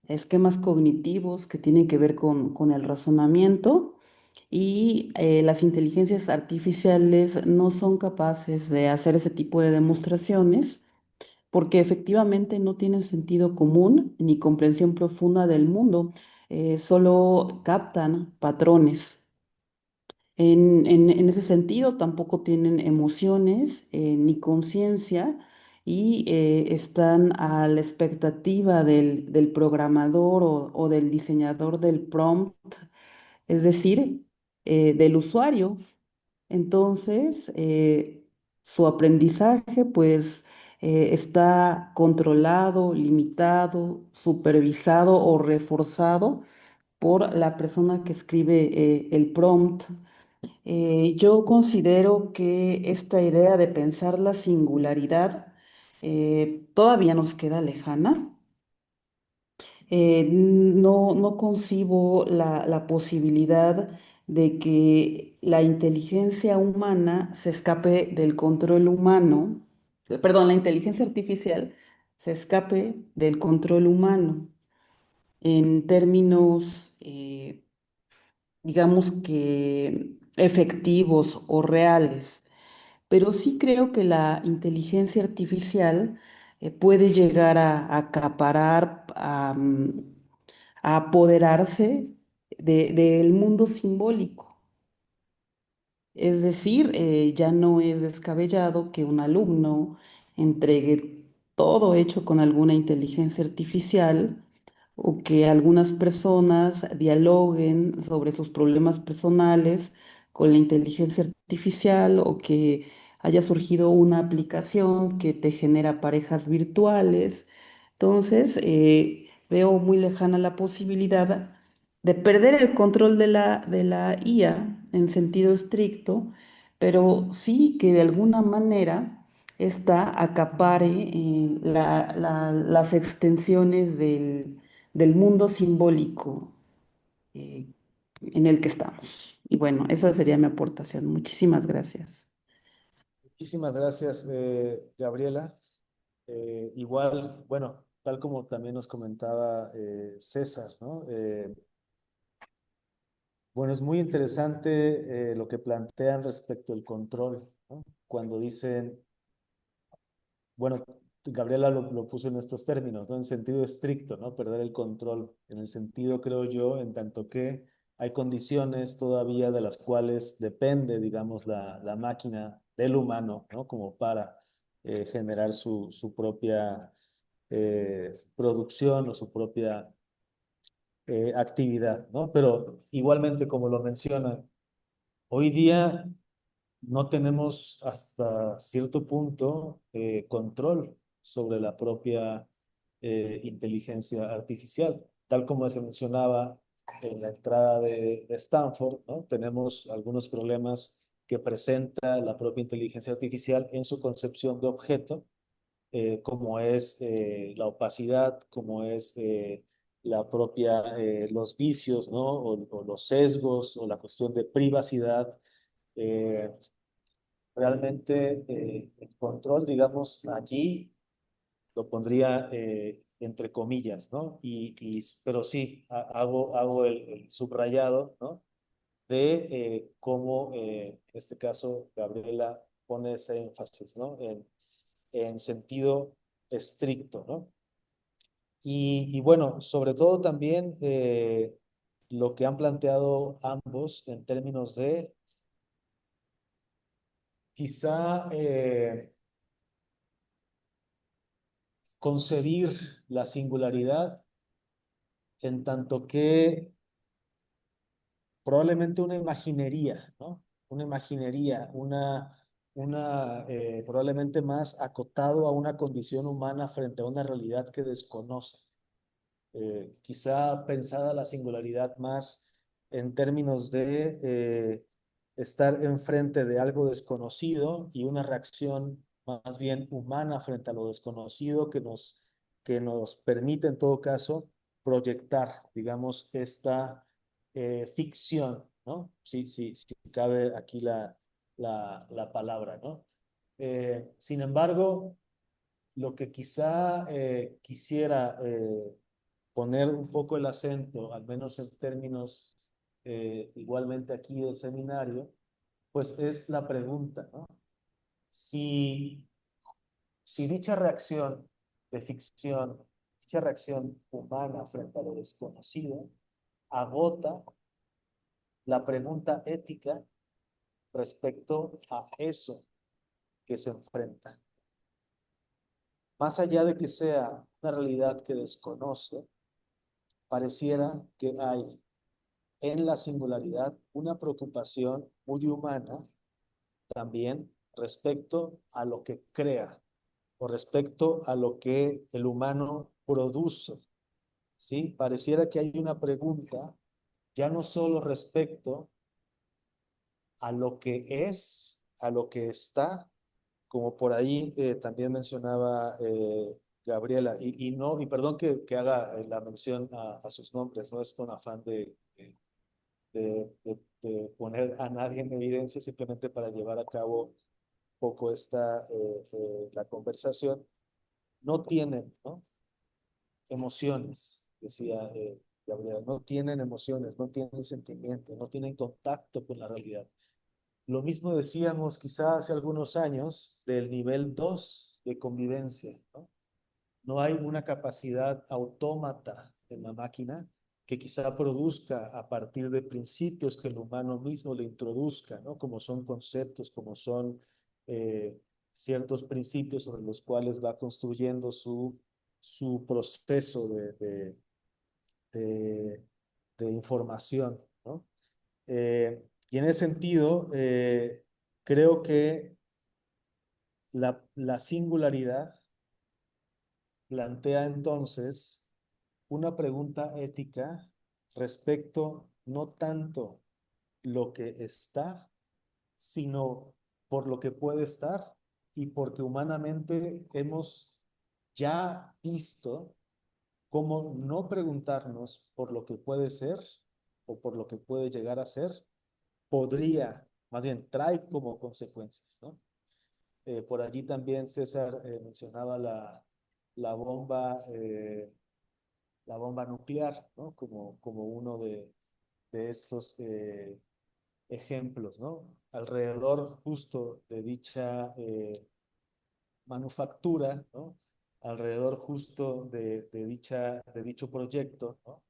esquemas cognitivos que tienen que ver con el razonamiento y las inteligencias artificiales no son capaces de hacer ese tipo de demostraciones porque efectivamente no tienen sentido común ni comprensión profunda del mundo, solo captan patrones. En ese sentido, tampoco tienen emociones ni conciencia y están a la expectativa del programador o del diseñador del prompt, es decir, del usuario. Entonces, su aprendizaje pues está controlado, limitado, supervisado o reforzado por la persona que escribe el prompt. Yo considero que esta idea de pensar la singularidad todavía nos queda lejana. No concibo la posibilidad de que la inteligencia humana se escape del control humano, perdón, la inteligencia artificial se escape del control humano en términos, digamos que efectivos o reales. Pero sí creo que la inteligencia artificial puede llegar a acaparar, a apoderarse del mundo simbólico. Es decir, ya no es descabellado que un alumno entregue todo hecho con alguna inteligencia artificial o que algunas personas dialoguen sobre sus problemas personales con la inteligencia artificial o que haya surgido una aplicación que te genera parejas virtuales. Entonces, veo muy lejana la posibilidad de perder el control de la IA en sentido estricto, pero sí que de alguna manera esta acapare las extensiones del mundo simbólico eh, en el que estamos. Y bueno, esa sería mi aportación. Muchísimas gracias. Muchísimas gracias, Gabriela. Igual, bueno, tal como también nos comentaba César, ¿no? Bueno, es muy interesante lo que plantean respecto al control, ¿no? Cuando dicen, bueno, Gabriela lo puso en estos términos, ¿no? En sentido estricto, ¿no? Perder el control. En el sentido, creo yo, en tanto que hay condiciones todavía de las cuales depende, digamos, la máquina del humano, ¿no? Como para generar su propia producción o su propia actividad, ¿no? Pero igualmente, como lo menciona, hoy día no tenemos hasta cierto punto control sobre la propia inteligencia artificial. Tal como se mencionaba, en la entrada de Stanford, ¿no? Tenemos algunos problemas que presenta la propia inteligencia artificial en su concepción de objeto, como es la opacidad, como es los vicios, ¿no? O los sesgos, o la cuestión de privacidad. Eh, Realmente el control, digamos, allí lo pondría entre comillas, ¿no? Pero sí, hago el subrayado, ¿no? De cómo, en este caso, Gabriela pone ese énfasis, ¿no? En sentido estricto, ¿no? Y bueno, sobre todo también lo que han planteado ambos en términos de quizá concebir la singularidad en tanto que probablemente una imaginería, ¿no? Una imaginería, probablemente más acotado a una condición humana frente a una realidad que desconoce. Quizá pensada la singularidad más en términos de estar enfrente de algo desconocido y una reacción más bien humana frente a lo desconocido que nos permite en todo caso proyectar, digamos, esta ficción, ¿no? Si cabe aquí la palabra, ¿no? Sin embargo, lo que quizá quisiera poner un poco el acento, al menos en términos igualmente aquí del seminario, pues es la pregunta, ¿no? Si, si dicha reacción de ficción, dicha reacción humana frente a lo desconocido, agota la pregunta ética respecto a eso que se enfrenta. Más allá de que sea una realidad que desconoce, pareciera que hay en la singularidad una preocupación muy humana también respecto a lo que crea o respecto a lo que el humano produce, ¿sí? Pareciera que hay una pregunta ya no solo respecto a lo que es, a lo que está, como por ahí también mencionaba Gabriela, y perdón que haga la mención a sus nombres, no es con afán de poner a nadie en evidencia, simplemente para llevar a cabo un poco la conversación, no tienen, ¿no? Emociones, decía Gabriela, no tienen emociones, no tienen sentimientos, no tienen contacto con la realidad. Lo mismo decíamos quizá hace algunos años del nivel 2 de convivencia, ¿no? No hay una capacidad autómata en la máquina que quizá produzca a partir de principios que el humano mismo le introduzca, ¿no? Como son conceptos, como son eh, ciertos principios sobre los cuales va construyendo su proceso de, de información, ¿no? Y en ese sentido, creo que la singularidad plantea entonces una pregunta ética respecto no tanto lo que está, sino por lo que puede estar y porque humanamente hemos ya visto cómo no preguntarnos por lo que puede ser o por lo que puede llegar a ser, podría, más bien trae como consecuencias, ¿no? Por allí también César mencionaba la bomba, la bomba nuclear, ¿no? Como uno de estos ejemplos, ¿no? Alrededor justo de dicha manufactura, ¿no? Alrededor justo de dicho proyecto, ¿no?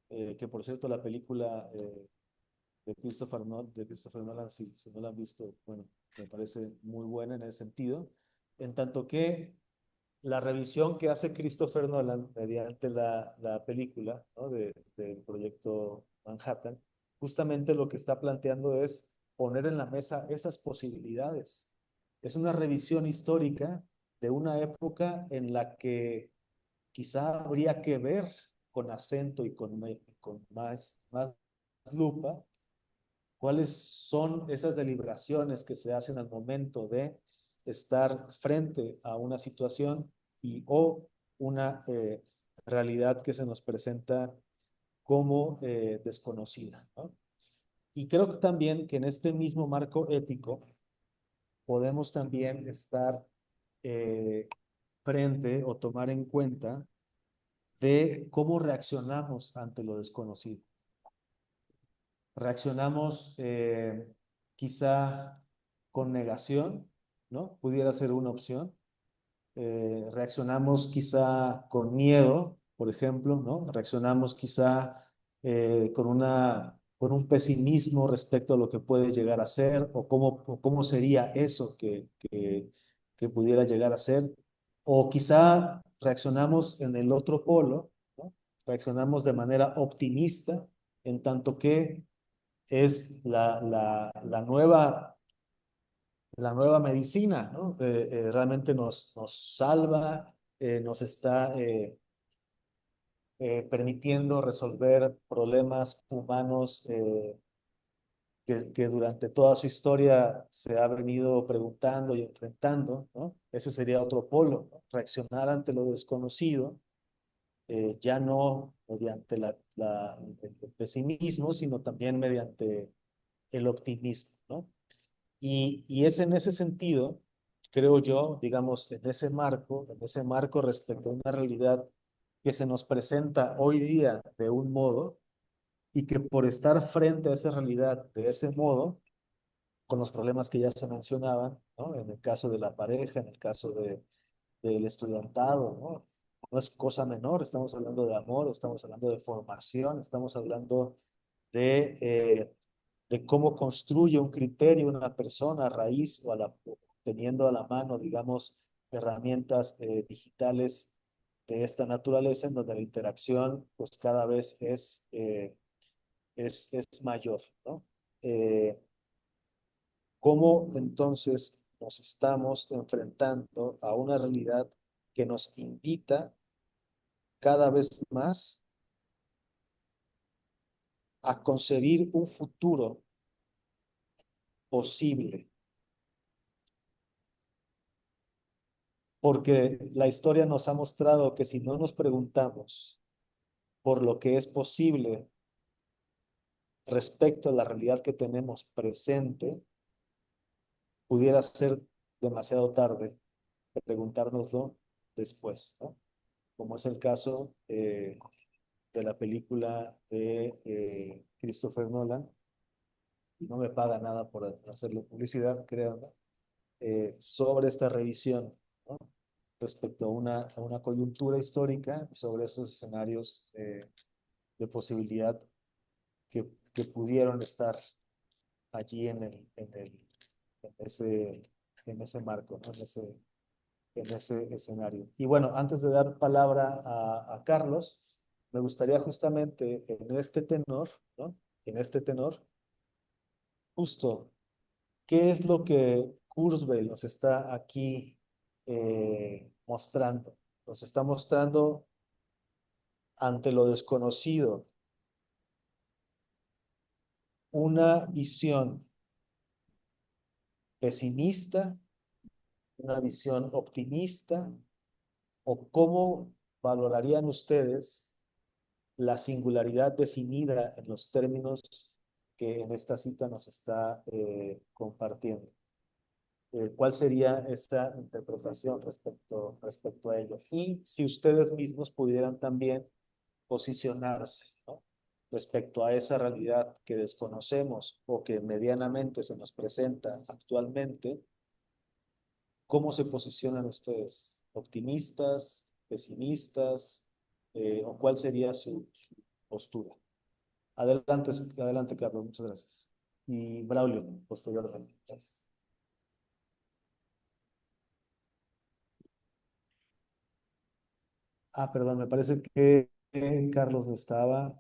Que por cierto la película de Christopher Nolan, si no la han visto, bueno, me parece muy buena en ese sentido, en tanto que la revisión que hace Christopher Nolan mediante la película, ¿no? Del proyecto Manhattan, justamente lo que está planteando es poner en la mesa esas posibilidades. Es una revisión histórica de una época en la que quizá habría que ver con acento y con más lupa, cuáles son esas deliberaciones que se hacen al momento de estar frente a una situación o una realidad que se nos presenta como desconocida, ¿no? Y creo que también que en este mismo marco ético podemos también estar eh, frente o tomar en cuenta de cómo reaccionamos ante lo desconocido. Reaccionamos quizá con negación, ¿no? Pudiera ser una opción. Reaccionamos quizá con miedo, por ejemplo, ¿no? Reaccionamos quizá con un pesimismo respecto a lo que puede llegar a ser o cómo sería eso que pudiera llegar a ser. O quizá reaccionamos en el otro polo, ¿no? Reaccionamos de manera optimista, en tanto que es la nueva medicina, ¿no? Realmente nos salva, nos está permitiendo resolver problemas humanos que durante toda su historia se ha venido preguntando y enfrentando, ¿no? Ese sería otro polo, ¿no? Reaccionar ante lo desconocido, ya no mediante el pesimismo, sino también mediante el optimismo, ¿no? Y es en ese sentido, creo yo, digamos, en ese marco respecto a una realidad que se nos presenta hoy día de un modo y que por estar frente a esa realidad de ese modo, con los problemas que ya se mencionaban, ¿no? En el caso de la pareja, en el caso del estudiantado, ¿no? No es cosa menor, estamos hablando de amor, estamos hablando de formación, estamos hablando de de cómo construye un criterio una persona a raíz teniendo a la mano, digamos, herramientas digitales de esta naturaleza, en donde la interacción pues cada vez es mayor, ¿no? Eh, ¿Cómo entonces nos estamos enfrentando a una realidad que nos invita cada vez más a concebir un futuro posible? Porque la historia nos ha mostrado que si no nos preguntamos por lo que es posible respecto a la realidad que tenemos presente, pudiera ser demasiado tarde preguntárnoslo después, ¿no? Como es el caso de la película de Christopher Nolan, y no me paga nada por hacerle publicidad, créanme, sobre esta revisión, ¿no? Respecto a una coyuntura histórica sobre esos escenarios de posibilidad que pudieron estar allí en ese, en ese marco, ¿no? En ese escenario. Y bueno, antes de dar palabra a Carlos, me gustaría justamente en este tenor, ¿no? En este tenor, justo, ¿qué es lo que Kurzweil nos está aquí mostrando? Nos está mostrando ante lo desconocido una visión pesimista, una visión optimista, o cómo valorarían ustedes la singularidad definida en los términos que en esta cita nos está compartiendo. ¿Cuál sería esa interpretación respecto a ello? Y si ustedes mismos pudieran también posicionarse, ¿no? Respecto a esa realidad que desconocemos o que medianamente se nos presenta actualmente, ¿cómo se posicionan ustedes? ¿Optimistas, pesimistas? ¿O cuál sería su postura? Adelante, adelante, Carlos, muchas gracias. Y Braulio, posteriormente. Gracias. Perdón, me parece que Carlos no estaba.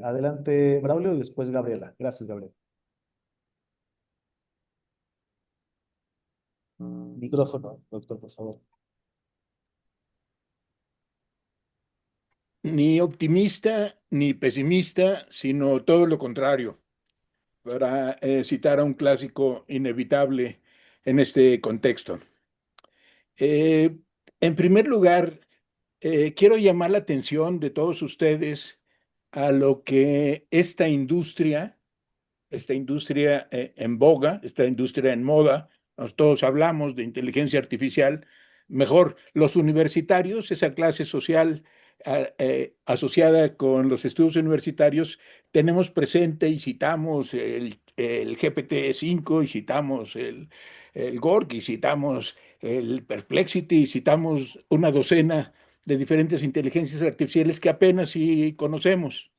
Adelante, Braulio, y después Gabriela. Gracias, Gabriela. Micrófono, doctor, por favor. ni optimista ni pesimista, sino todo lo contrario, para citar a un clásico inevitable en este contexto. Eh, en primer lugar, quiero llamar la atención de todos ustedes a lo que esta industria en boga, esta industria en moda, todos hablamos de inteligencia artificial, mejor los universitarios, esa clase social asociada con los estudios universitarios, tenemos presente y citamos el GPT-5 y citamos el GORK y citamos el Perplexity y citamos una docena de diferentes inteligencias artificiales que apenas sí conocemos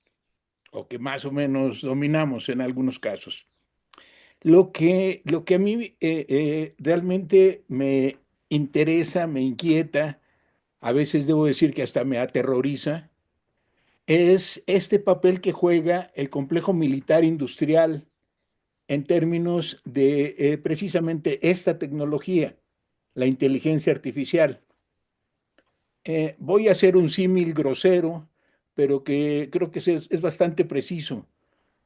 o que más o menos dominamos en algunos casos. Lo que a mí realmente me interesa, me inquieta, a veces debo decir que hasta me aterroriza, es este papel que juega el complejo militar industrial en términos de precisamente esta tecnología, la inteligencia artificial. Voy a hacer un símil grosero, pero que creo que es bastante preciso.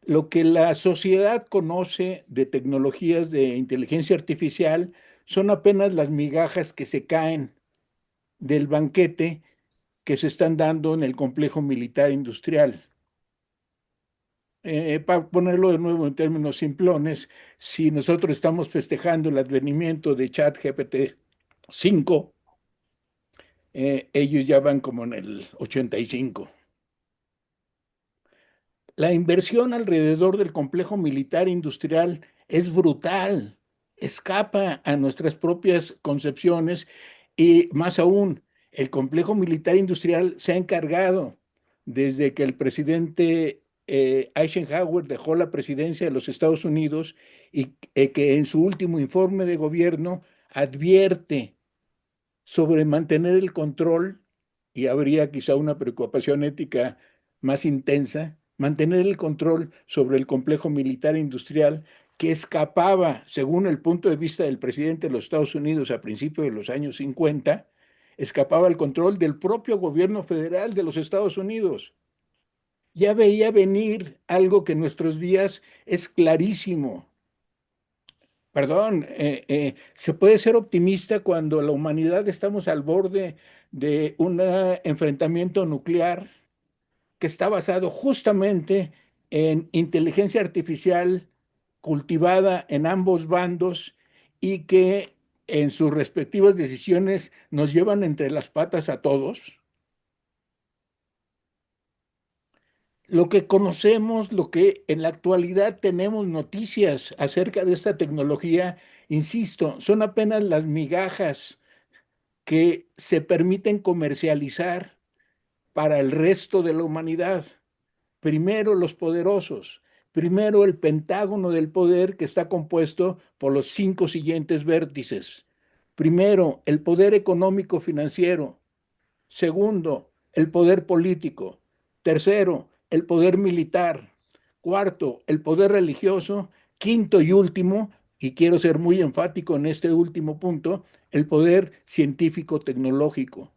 Lo que la sociedad conoce de tecnologías de inteligencia artificial son apenas las migajas que se caen del banquete que se están dando en el complejo militar industrial. Para ponerlo de nuevo en términos simplones, si nosotros estamos festejando el advenimiento de ChatGPT 5, ellos ya van como en el 85. La inversión alrededor del complejo militar industrial es brutal, escapa a nuestras propias concepciones y más aún, el complejo militar industrial se ha encargado desde que el presidente Eisenhower dejó la presidencia de los Estados Unidos y que en su último informe de gobierno advierte sobre mantener el control, y habría quizá una preocupación ética más intensa, mantener el control sobre el complejo militar industrial que escapaba, según el punto de vista del presidente de los Estados Unidos a principios de los años 50, escapaba al control del propio gobierno federal de los Estados Unidos. Ya veía venir algo que en nuestros días es clarísimo. Perdón, se puede ser optimista cuando la humanidad estamos al borde de un enfrentamiento nuclear que está basado justamente en inteligencia artificial cultivada en ambos bandos y que en sus respectivas decisiones nos llevan entre las patas a todos. Lo que conocemos, lo que en la actualidad tenemos noticias acerca de esta tecnología, insisto, son apenas las migajas que se permiten comercializar para el resto de la humanidad. Primero los poderosos, primero el pentágono del poder que está compuesto por los 5 siguientes vértices. Primero, el poder económico financiero. Segundo, el poder político. Tercero, el poder militar. Cuarto, el poder religioso. Quinto y último, y quiero ser muy enfático en este último punto, el poder científico-tecnológico.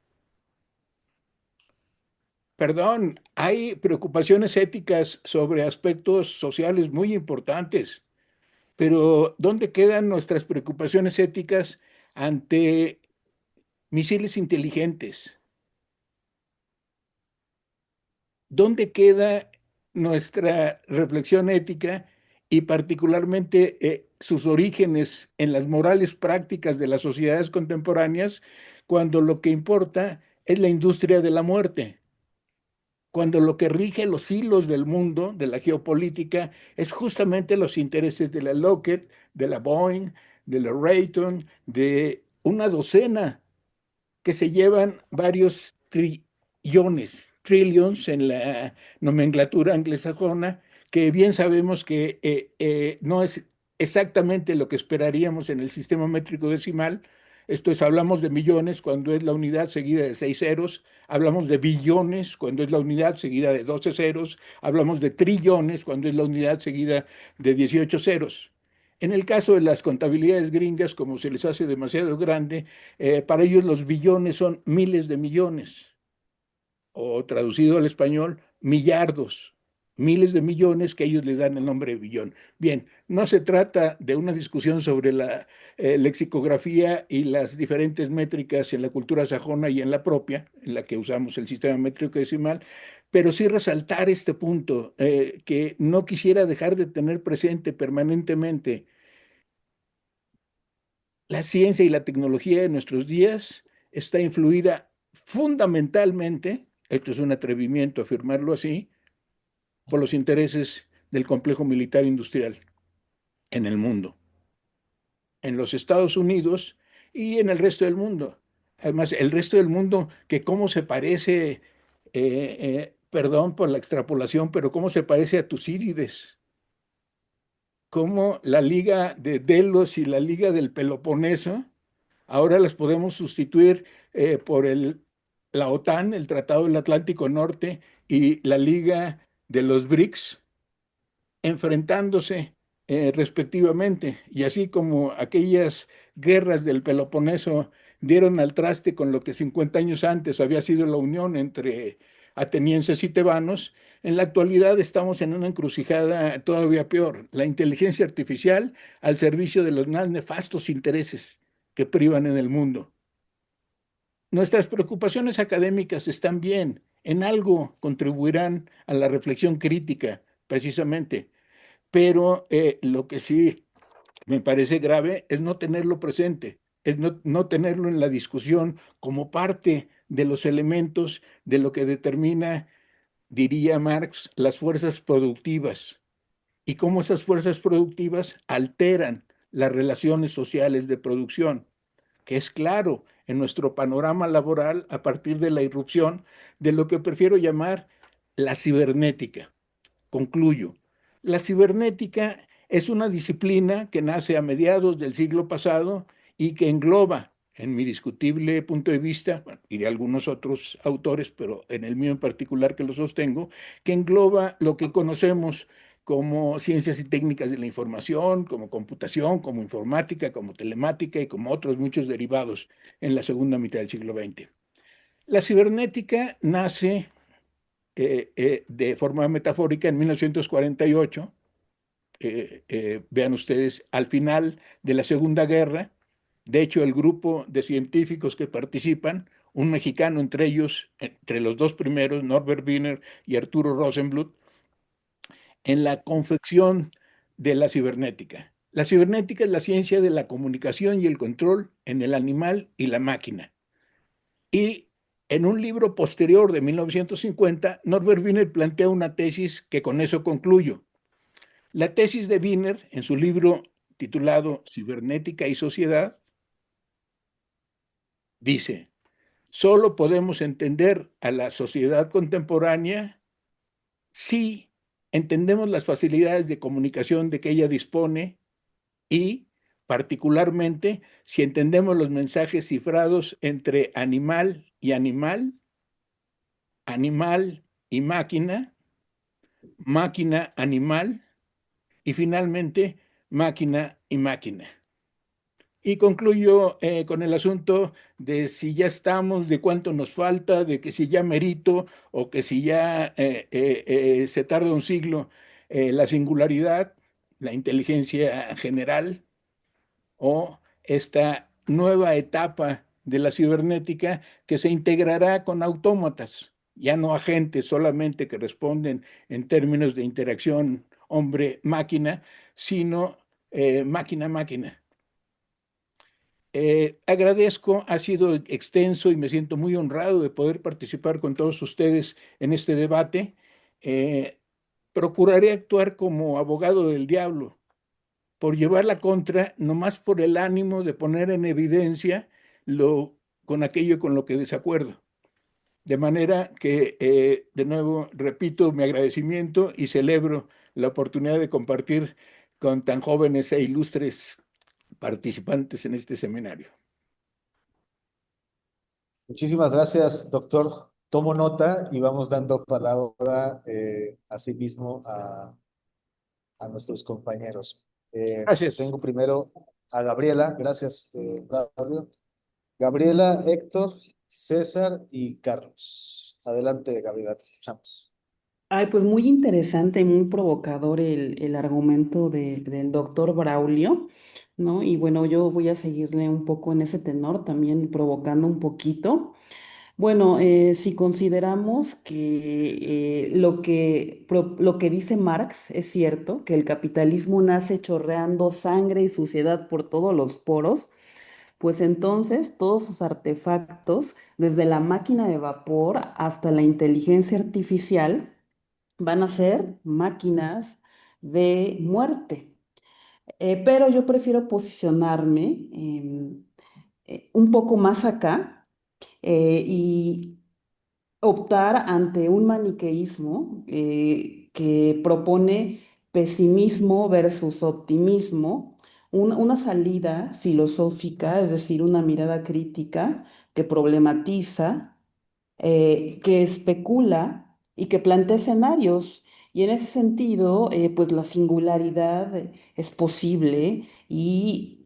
Perdón, hay preocupaciones éticas sobre aspectos sociales muy importantes, pero ¿dónde quedan nuestras preocupaciones éticas ante misiles inteligentes? ¿Dónde queda nuestra reflexión ética y particularmente sus orígenes en las morales prácticas de las sociedades contemporáneas cuando lo que importa es la industria de la muerte? Cuando lo que rige los hilos del mundo, de la geopolítica, es justamente los intereses de la Lockheed, de la Boeing, de la Raytheon, de una docena que se llevan varios trillions en la nomenclatura anglosajona, que bien sabemos que no es exactamente lo que esperaríamos en el sistema métrico decimal. Esto es, hablamos de millones cuando es la unidad seguida de 6 ceros, hablamos de billones cuando es la unidad seguida de 12 ceros, hablamos de trillones cuando es la unidad seguida de 18 ceros. En el caso de las contabilidades gringas, como se les hace demasiado grande, para ellos los billones son miles de millones. o traducido al español, millardos, miles de millones que ellos le dan el nombre de billón. Bien, no se trata de una discusión sobre la lexicografía y las diferentes métricas en la cultura sajona y en la propia, en la que usamos el sistema métrico decimal, pero sí resaltar este punto que no quisiera dejar de tener presente permanentemente. La ciencia y la tecnología de nuestros días está influida fundamentalmente, esto es un atrevimiento afirmarlo así, por los intereses del complejo militar industrial en el mundo, en los Estados Unidos y en el resto del mundo. Además, el resto del mundo, que cómo se parece, perdón por la extrapolación, pero cómo se parece a Tucídides, cómo la Liga de Delos y la Liga del Peloponeso ahora las podemos sustituir por la OTAN, el Tratado del Atlántico Norte y la Liga de los BRICS, enfrentándose respectivamente. Y así como aquellas guerras del Peloponeso dieron al traste con lo que 50 años antes había sido la unión entre atenienses y tebanos, en la actualidad estamos en una encrucijada todavía peor, la inteligencia artificial al servicio de los más nefastos intereses que privan en el mundo. Nuestras preocupaciones académicas están bien, en algo contribuirán a la reflexión crítica, precisamente, pero lo que sí me parece grave es no tenerlo presente, es no tenerlo en la discusión como parte de los elementos de lo que determina, diría Marx, las fuerzas productivas y cómo esas fuerzas productivas alteran las relaciones sociales de producción, que es claro en nuestro panorama laboral a partir de la irrupción de lo que prefiero llamar la cibernética. Concluyo. La cibernética es una disciplina que nace a mediados del siglo pasado y que engloba, en mi discutible punto de vista, bueno, y de algunos otros autores, pero en el mío en particular que lo sostengo, que engloba lo que conocemos como ciencias y técnicas de la información, como computación, como informática, como telemática y como otros muchos derivados en la segunda mitad del siglo XX. La cibernética nace de forma metafórica en 1948, vean ustedes, al final de la Segunda Guerra. De hecho, el grupo de científicos que participan, un mexicano entre ellos, entre los dos primeros, Norbert Wiener y Arturo Rosenbluth, en la confección de la cibernética. La cibernética es la ciencia de la comunicación y el control en el animal y la máquina. Y en un libro posterior de 1950, Norbert Wiener plantea una tesis que con eso concluyo. La tesis de Wiener, en su libro titulado Cibernética y Sociedad, dice, solo podemos entender a la sociedad contemporánea si entendemos las facilidades de comunicación de que ella dispone y, particularmente, si entendemos los mensajes cifrados entre animal y animal, animal y máquina, máquina animal y finalmente máquina y máquina. Y concluyo con el asunto de si ya estamos, de cuánto nos falta, de que si ya merito o que si ya se tarda un siglo la singularidad, la inteligencia general o esta nueva etapa de la cibernética que se integrará con autómatas, ya no agentes solamente que responden en términos de interacción hombre-máquina, sino máquina-máquina. Agradezco, ha sido extenso y me siento muy honrado de poder participar con todos ustedes en este debate. Procuraré actuar como abogado del diablo, por llevar la contra, nomás por el ánimo de poner en evidencia con aquello con lo que desacuerdo. De manera que, de nuevo, repito mi agradecimiento y celebro la oportunidad de compartir con tan jóvenes e ilustres participantes en este seminario. Muchísimas gracias, doctor. Tomo nota y vamos dando palabra asimismo a nuestros compañeros. Gracias. Tengo primero a Gabriela, gracias, Braulio. Gabriela, Héctor, César y Carlos. Adelante, Gabriela, te escuchamos. Ay, pues muy interesante y muy provocador el argumento del doctor Braulio, ¿no? Y bueno, yo voy a seguirle un poco en ese tenor, también provocando un poquito. Bueno, si consideramos que lo que dice Marx es cierto, que el capitalismo nace chorreando sangre y suciedad por todos los poros, pues entonces todos sus artefactos, desde la máquina de vapor hasta la inteligencia artificial, van a ser máquinas de muerte. Pero yo prefiero posicionarme un poco más acá y optar ante un maniqueísmo que propone pesimismo versus optimismo, una salida filosófica, es decir, una mirada crítica que problematiza, que especula y que plantea escenarios. Y en ese sentido, pues la singularidad es posible y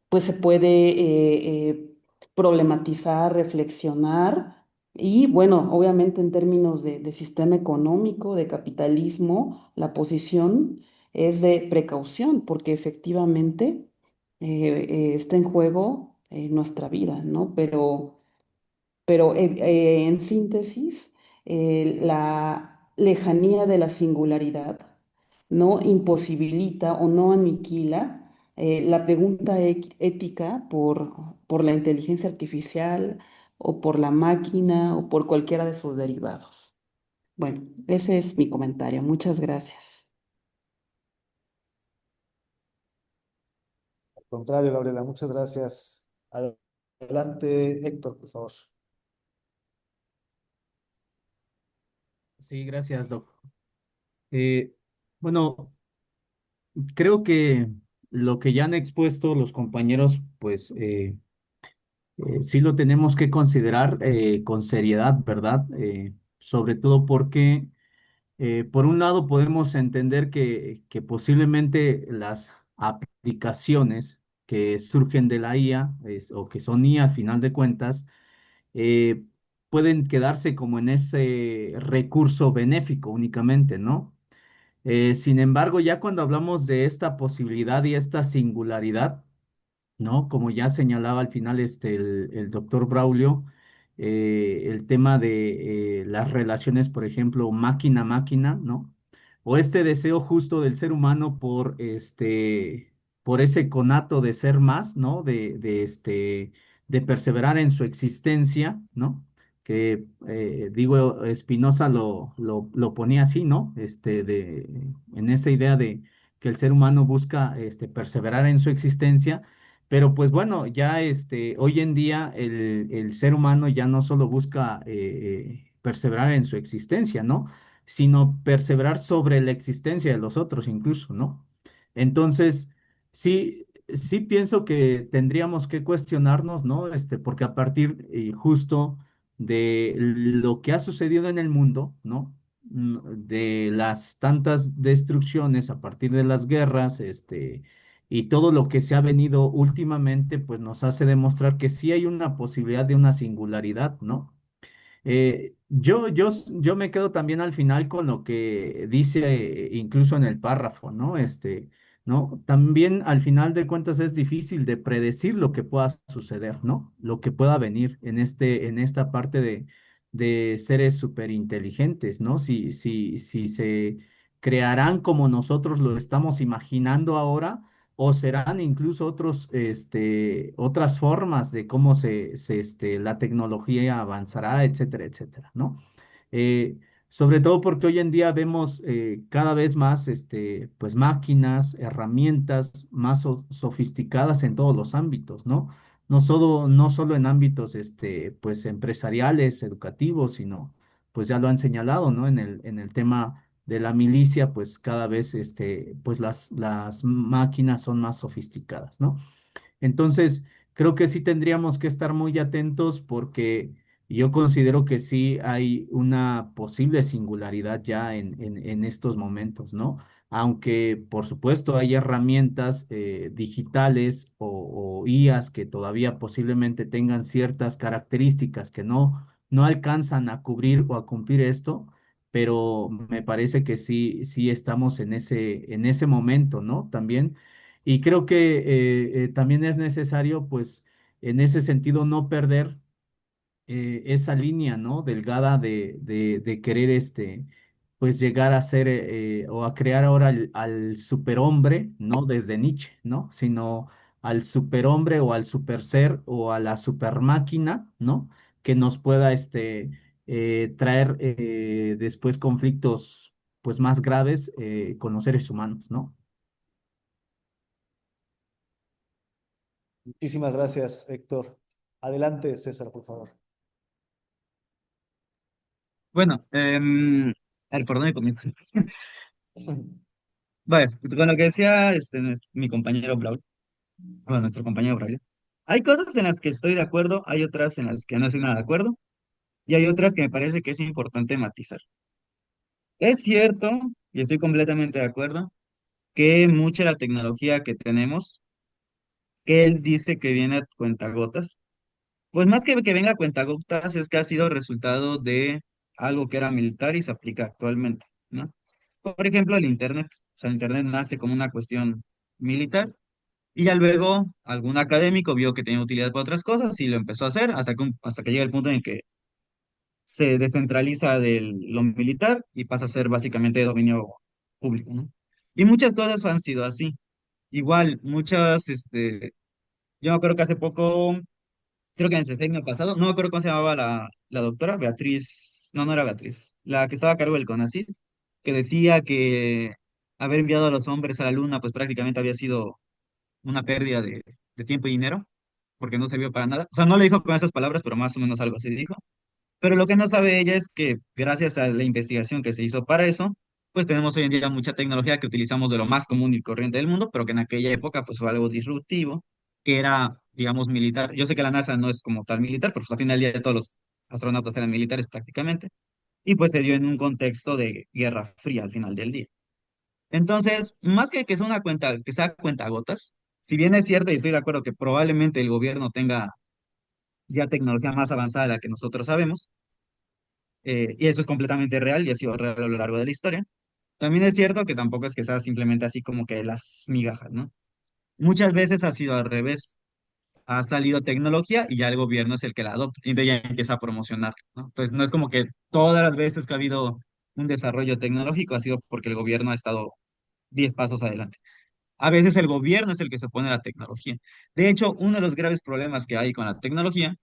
pues se puede problematizar, reflexionar y bueno, obviamente en términos de sistema económico, de capitalismo, la posición es de precaución porque efectivamente está en juego nuestra vida, ¿no? Pero en síntesis, la lejanía de la singularidad no imposibilita o no aniquila la pregunta ética por la inteligencia artificial o por la máquina o por cualquiera de sus derivados. Bueno, ese es mi comentario. Muchas gracias. Al contrario, Gabriela, muchas gracias. Adelante, Héctor, por favor. Sí, gracias, Doc. Eh, bueno, creo que lo que ya han expuesto los compañeros, pues sí lo tenemos que considerar con seriedad, ¿verdad? Sobre todo porque, por un lado, podemos entender que posiblemente las aplicaciones que surgen de la IA o que son IA a final de cuentas, eh, pueden quedarse como en ese recurso benéfico únicamente, ¿no? Sin embargo, ya cuando hablamos de esta posibilidad y esta singularidad, ¿no? Como ya señalaba al final el doctor Braulio, el tema de las relaciones, por ejemplo, máquina-máquina, ¿no? O este deseo justo del ser humano por ese conato de ser más, ¿no? De perseverar en su existencia, ¿no? Que, digo, Spinoza lo ponía así, ¿no? En esa idea de que el ser humano busca, perseverar en su existencia, pero pues bueno, ya hoy en día el ser humano ya no solo busca perseverar en su existencia, ¿no? Sino perseverar sobre la existencia de los otros incluso, ¿no? Entonces, sí pienso que tendríamos que cuestionarnos, ¿no? Porque a partir justo de lo que ha sucedido en el mundo, ¿no? De las tantas destrucciones a partir de las guerras, y todo lo que se ha venido últimamente, pues nos hace demostrar que sí hay una posibilidad de una singularidad, ¿no? Yo me quedo también al final con lo que dice incluso en el párrafo, ¿no? ¿No? También al final de cuentas es difícil de predecir lo que pueda suceder, ¿no? Lo que pueda venir en esta parte de seres superinteligentes, ¿no? Si se crearán como nosotros lo estamos imaginando ahora o serán incluso otras formas de cómo la tecnología avanzará, etcétera, etcétera, ¿no? Eh, Sobre todo porque hoy en día vemos cada vez más, pues máquinas, herramientas más sofisticadas en todos los ámbitos, ¿no? No solo en ámbitos, pues empresariales, educativos, sino, pues ya lo han señalado, ¿no? En el tema de la milicia, pues cada vez, pues las máquinas son más sofisticadas, ¿no? Entonces, creo que sí tendríamos que estar muy atentos porque yo considero que sí hay una posible singularidad ya en estos momentos, ¿no? Aunque, por supuesto, hay herramientas digitales o IAs que todavía posiblemente tengan ciertas características que no no alcanzan a cubrir o a cumplir esto, pero me parece que sí, sí estamos en ese momento, ¿no? También, y creo que también es necesario, pues, en ese sentido, no perder esa línea, ¿no? Delgada de querer, pues llegar a ser o a crear ahora al superhombre, no desde Nietzsche, ¿no? Sino al superhombre o al superser o a la supermáquina, ¿no? Que nos pueda, traer después conflictos, pues más graves con los seres humanos, ¿no? Muchísimas gracias, Héctor. Adelante, César, por favor. Bueno, a ver, ¿por dónde comienzo? Bueno, con lo que decía mi compañero Braulio, bueno, nuestro compañero Braulio, hay cosas en las que estoy de acuerdo, hay otras en las que no estoy nada de acuerdo, y hay otras que me parece que es importante matizar. Es cierto, y estoy completamente de acuerdo, que mucha de la tecnología que tenemos, que él dice que viene a cuentagotas, pues más que venga a cuentagotas, es que ha sido resultado de algo que era militar y se aplica actualmente, ¿no? Por ejemplo, el Internet. O sea, el Internet nace como una cuestión militar y ya luego algún académico vio que tenía utilidad para otras cosas y lo empezó a hacer hasta que llega el punto en que se descentraliza de lo militar y pasa a ser básicamente de dominio público, ¿no? Y muchas cosas han sido así. Igual, yo me acuerdo que hace poco, creo que en el sexenio pasado, no me acuerdo cómo se llamaba la doctora, Beatriz, no, no era Beatriz, la que estaba a cargo del CONACYT, que decía que haber enviado a los hombres a la luna, pues prácticamente había sido una pérdida de tiempo y dinero, porque no sirvió para nada. O sea, no le dijo con esas palabras, pero más o menos algo así dijo. Pero lo que no sabe ella es que gracias a la investigación que se hizo para eso, pues tenemos hoy en día mucha tecnología que utilizamos de lo más común y corriente del mundo, pero que en aquella época pues fue algo disruptivo, que era, digamos, militar. Yo sé que la NASA no es como tal militar, pero pues, al final del día todos los astronautas eran militares prácticamente, y pues se dio en un contexto de Guerra Fría al final del día. Entonces, más que sea una cuenta, que sea cuentagotas, si bien es cierto y estoy de acuerdo que probablemente el gobierno tenga ya tecnología más avanzada de la que nosotros sabemos, y eso es completamente real y ha sido real a lo largo de la historia. También es cierto que tampoco es que sea simplemente así como que las migajas, ¿no? Muchas veces ha sido al revés. Ha salido tecnología y ya el gobierno es el que la adopta y entonces ya empieza a promocionar, ¿no? Entonces no es como que todas las veces que ha habido un desarrollo tecnológico ha sido porque el gobierno ha estado 10 pasos adelante. A veces el gobierno es el que se pone a la tecnología. De hecho, uno de los graves problemas que hay con la tecnología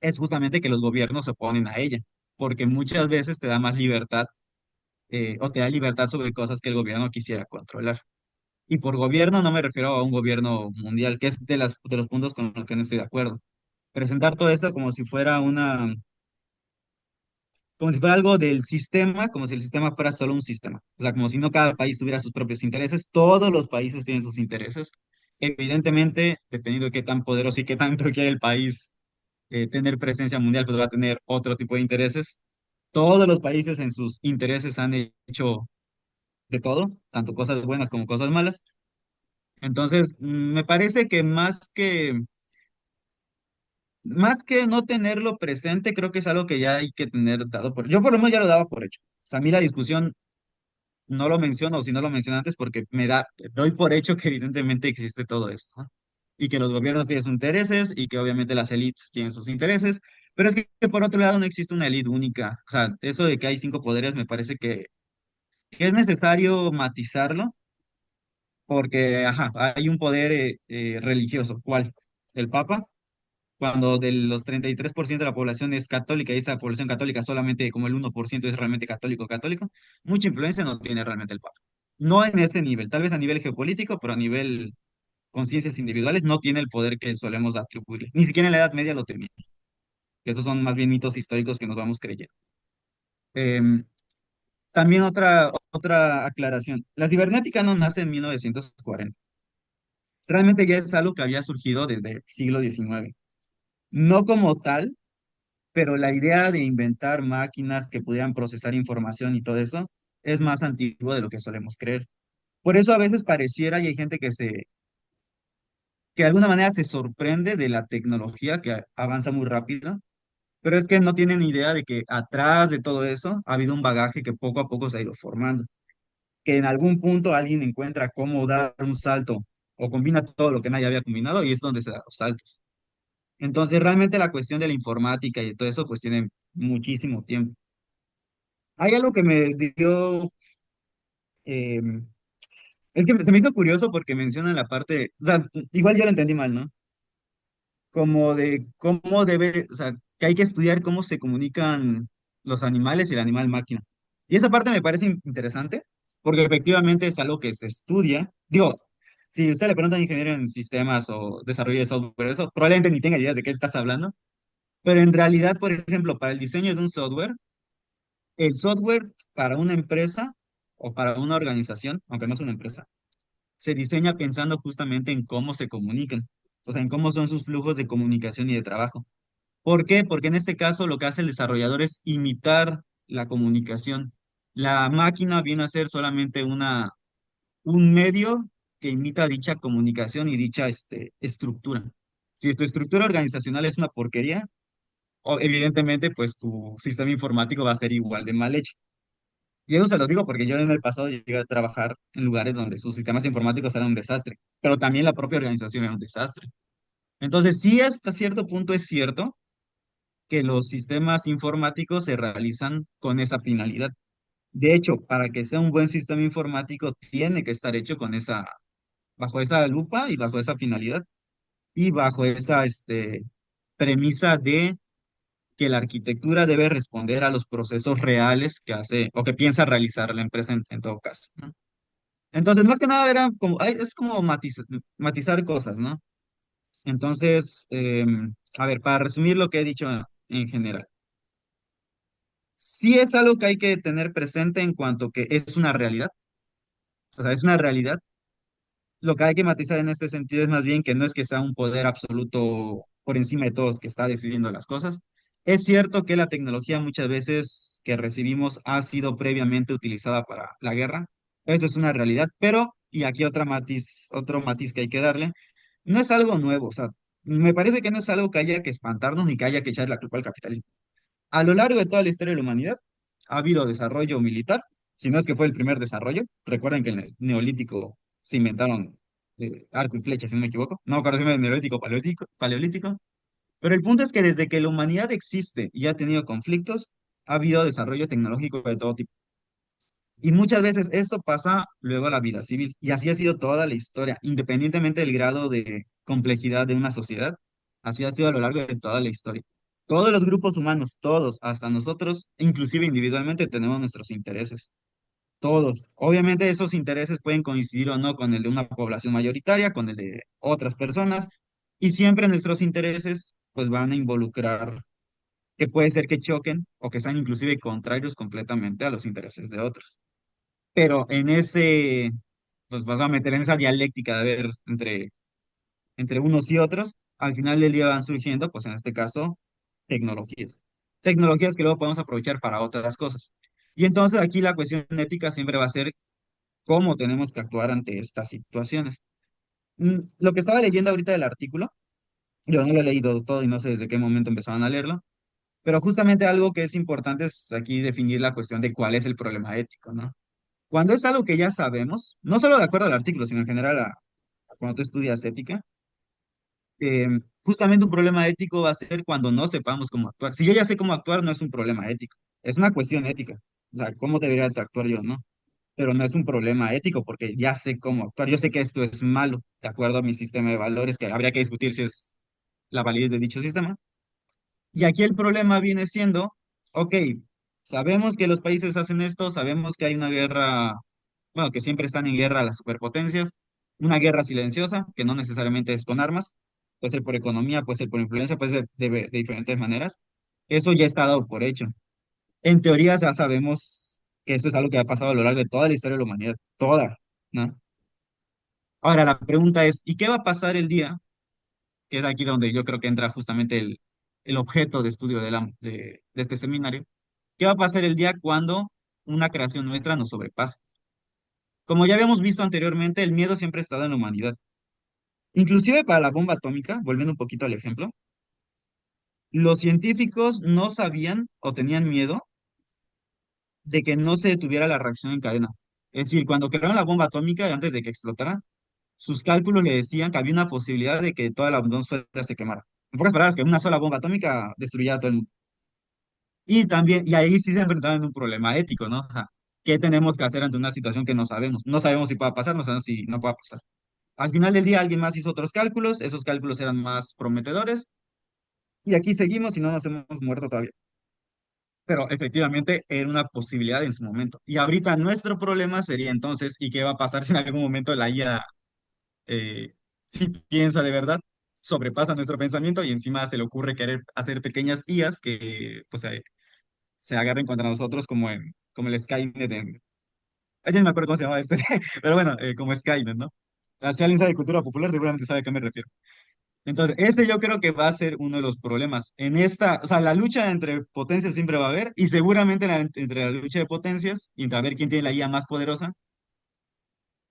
es justamente que los gobiernos se oponen a ella, porque muchas veces te da más libertad o te da libertad sobre cosas que el gobierno quisiera controlar. Y por gobierno no me refiero a un gobierno mundial, que es de los puntos con los que no estoy de acuerdo. Presentar todo esto como si fuera algo del sistema, como si el sistema fuera solo un sistema. O sea, como si no cada país tuviera sus propios intereses, todos los países tienen sus intereses. Evidentemente, dependiendo de qué tan poderoso y qué tanto quiere el país tener presencia mundial, pues va a tener otro tipo de intereses. Todos los países en sus intereses han hecho de todo, tanto cosas buenas como cosas malas. Entonces, me parece que más que no tenerlo presente, creo que es algo que ya hay que tener dado por. Yo por lo menos ya lo daba por hecho. O sea, a mí la discusión no lo menciono, o si no lo menciono antes, porque doy por hecho que evidentemente existe todo esto, ¿no? Y que los gobiernos tienen sus intereses y que obviamente las élites tienen sus intereses, pero es que por otro lado no existe una élite única. O sea, eso de que hay 5 poderes me parece que es necesario matizarlo porque, ajá, hay un poder religioso. ¿Cuál? El Papa, cuando de los 33% de la población es católica y esa población católica solamente como el 1% es realmente católico, mucha influencia no tiene realmente el Papa. No en ese nivel, tal vez a nivel geopolítico, pero a nivel conciencias individuales no tiene el poder que solemos atribuirle. Ni siquiera en la Edad Media lo tenía. Esos son más bien mitos históricos que nos vamos creyendo. Em, También otra aclaración. La cibernética no nace en 1940. Realmente ya es algo que había surgido desde el siglo XIX. No como tal, pero la idea de inventar máquinas que pudieran procesar información y todo eso es más antiguo de lo que solemos creer. Por eso a veces pareciera y hay gente que de alguna manera se sorprende de la tecnología que avanza muy rápido, pero es que no tienen idea de que atrás de todo eso ha habido un bagaje que poco a poco se ha ido formando, que en algún punto alguien encuentra cómo dar un salto o combina todo lo que nadie había combinado y es donde se dan los saltos. Entonces, realmente la cuestión de la informática y de todo eso, pues tiene muchísimo tiempo. Hay algo que me dio, eh, es que se me hizo curioso porque mencionan la parte, o sea, igual yo lo entendí mal, ¿no? Como de cómo debe, o sea, que hay que estudiar cómo se comunican los animales y el animal máquina. Y esa parte me parece interesante, porque efectivamente es algo que se estudia. Digo, si usted le pregunta a un ingeniero en sistemas o desarrollo de software, eso probablemente ni tenga ideas de qué estás hablando, pero en realidad, por ejemplo, para el diseño de un software, el software para una empresa o para una organización, aunque no es una empresa, se diseña pensando justamente en cómo se comunican, o sea, en cómo son sus flujos de comunicación y de trabajo. ¿Por qué? Porque en este caso lo que hace el desarrollador es imitar la comunicación. La máquina viene a ser solamente un medio que imita dicha comunicación y dicha estructura. Si tu estructura organizacional es una porquería, evidentemente pues tu sistema informático va a ser igual de mal hecho. Y eso se los digo porque yo en el pasado llegué a trabajar en lugares donde sus sistemas informáticos eran un desastre, pero también la propia organización era un desastre. Entonces, sí, hasta cierto punto es cierto que los sistemas informáticos se realizan con esa finalidad. De hecho, para que sea un buen sistema informático, tiene que estar hecho con bajo esa lupa y bajo esa finalidad y bajo esa premisa de que la arquitectura debe responder a los procesos reales que hace o que piensa realizar la empresa en todo caso, ¿no? Entonces, más que nada era como, es como matizar cosas, ¿no? Entonces, a ver, para resumir lo que he dicho en general. Sí es algo que hay que tener presente en cuanto que es una realidad, o sea, es una realidad. Lo que hay que matizar en este sentido es más bien que no es que sea un poder absoluto por encima de todos que está decidiendo las cosas. Es cierto que la tecnología muchas veces que recibimos ha sido previamente utilizada para la guerra, eso es una realidad, pero, y aquí otro matiz que hay que darle, no es algo nuevo, o sea, me parece que no es algo que haya que espantarnos ni que haya que echar la culpa al capitalismo. A lo largo de toda la historia de la humanidad ha habido desarrollo militar, si no es que fue el primer desarrollo. Recuerden que en el Neolítico se inventaron arco y flecha, si no me equivoco. No me acuerdo si era el Neolítico o Paleolítico. Pero el punto es que desde que la humanidad existe y ha tenido conflictos, ha habido desarrollo tecnológico de todo tipo. Y muchas veces esto pasa luego a la vida civil. Y así ha sido toda la historia, independientemente del grado de complejidad de una sociedad. Así ha sido a lo largo de toda la historia. Todos los grupos humanos, todos, hasta nosotros, inclusive individualmente, tenemos nuestros intereses. Todos. Obviamente esos intereses pueden coincidir o no con el de una población mayoritaria, con el de otras personas. Y siempre nuestros intereses pues van a involucrar que puede ser que choquen o que sean inclusive contrarios completamente a los intereses de otros. Pero pues vas a meter en esa dialéctica de ver entre unos y otros, al final del día van surgiendo, pues en este caso, tecnologías. Tecnologías que luego podemos aprovechar para otras cosas. Y entonces aquí la cuestión ética siempre va a ser cómo tenemos que actuar ante estas situaciones. Lo que estaba leyendo ahorita del artículo, yo no lo he leído todo y no sé desde qué momento empezaban a leerlo, pero justamente algo que es importante es aquí definir la cuestión de cuál es el problema ético, ¿no? Cuando es algo que ya sabemos, no solo de acuerdo al artículo, sino en general cuando tú estudias ética, eh, justamente un problema ético va a ser cuando no sepamos cómo actuar. Si yo ya sé cómo actuar, no es un problema ético, es una cuestión ética. O sea, ¿cómo debería de actuar yo, no? Pero no es un problema ético porque ya sé cómo actuar. Yo sé que esto es malo, de acuerdo a mi sistema de valores, que habría que discutir si es la validez de dicho sistema. Y aquí el problema viene siendo, ok, sabemos que los países hacen esto, sabemos que hay una guerra, bueno, que siempre están en guerra las superpotencias, una guerra silenciosa, que no necesariamente es con armas, puede ser por economía, puede ser por influencia, puede ser de diferentes maneras. Eso ya está dado por hecho. En teoría ya sabemos que esto es algo que ha pasado a lo largo de toda la historia de la humanidad, toda, ¿no? Ahora la pregunta es, ¿y qué va a pasar el día? Que es aquí donde yo creo que entra justamente el objeto de estudio de este seminario. ¿Qué va a pasar el día cuando una creación nuestra nos sobrepase? Como ya habíamos visto anteriormente, el miedo siempre ha estado en la humanidad. Inclusive para la bomba atómica, volviendo un poquito al ejemplo, Los científicos no sabían o tenían miedo de que no se detuviera la reacción en cadena. Es decir, cuando crearon la bomba atómica antes de que explotara, sus cálculos le decían que había una posibilidad de que toda la atmósfera se quemara. En pocas palabras, que una sola bomba atómica destruyera todo el mundo. Y también, y ahí sí se enfrentaban en un problema ético, ¿no? O sea, ¿qué tenemos que hacer ante una situación que no sabemos? No sabemos si pueda pasar, no sabemos si no pueda pasar. Al final del día alguien más hizo otros cálculos, esos cálculos eran más prometedores, y aquí seguimos y no nos hemos muerto todavía. Pero efectivamente era una posibilidad en su momento. Y ahorita nuestro problema sería entonces, ¿y qué va a pasar si en algún momento la IA, si piensa de verdad, sobrepasa nuestro pensamiento y encima se le ocurre querer hacer pequeñas IAs que pues, se agarren contra nosotros como el Skynet en... Ay, ya no me acuerdo cómo se llamaba este, pero bueno, como Skynet, ¿no? Si alguien sabe de cultura popular, seguramente sabe a qué me refiero. Entonces, ese yo creo que va a ser uno de los problemas. En esta, o sea, la lucha entre potencias siempre va a haber, y seguramente entre la lucha de potencias, y entre a ver quién tiene la IA más poderosa,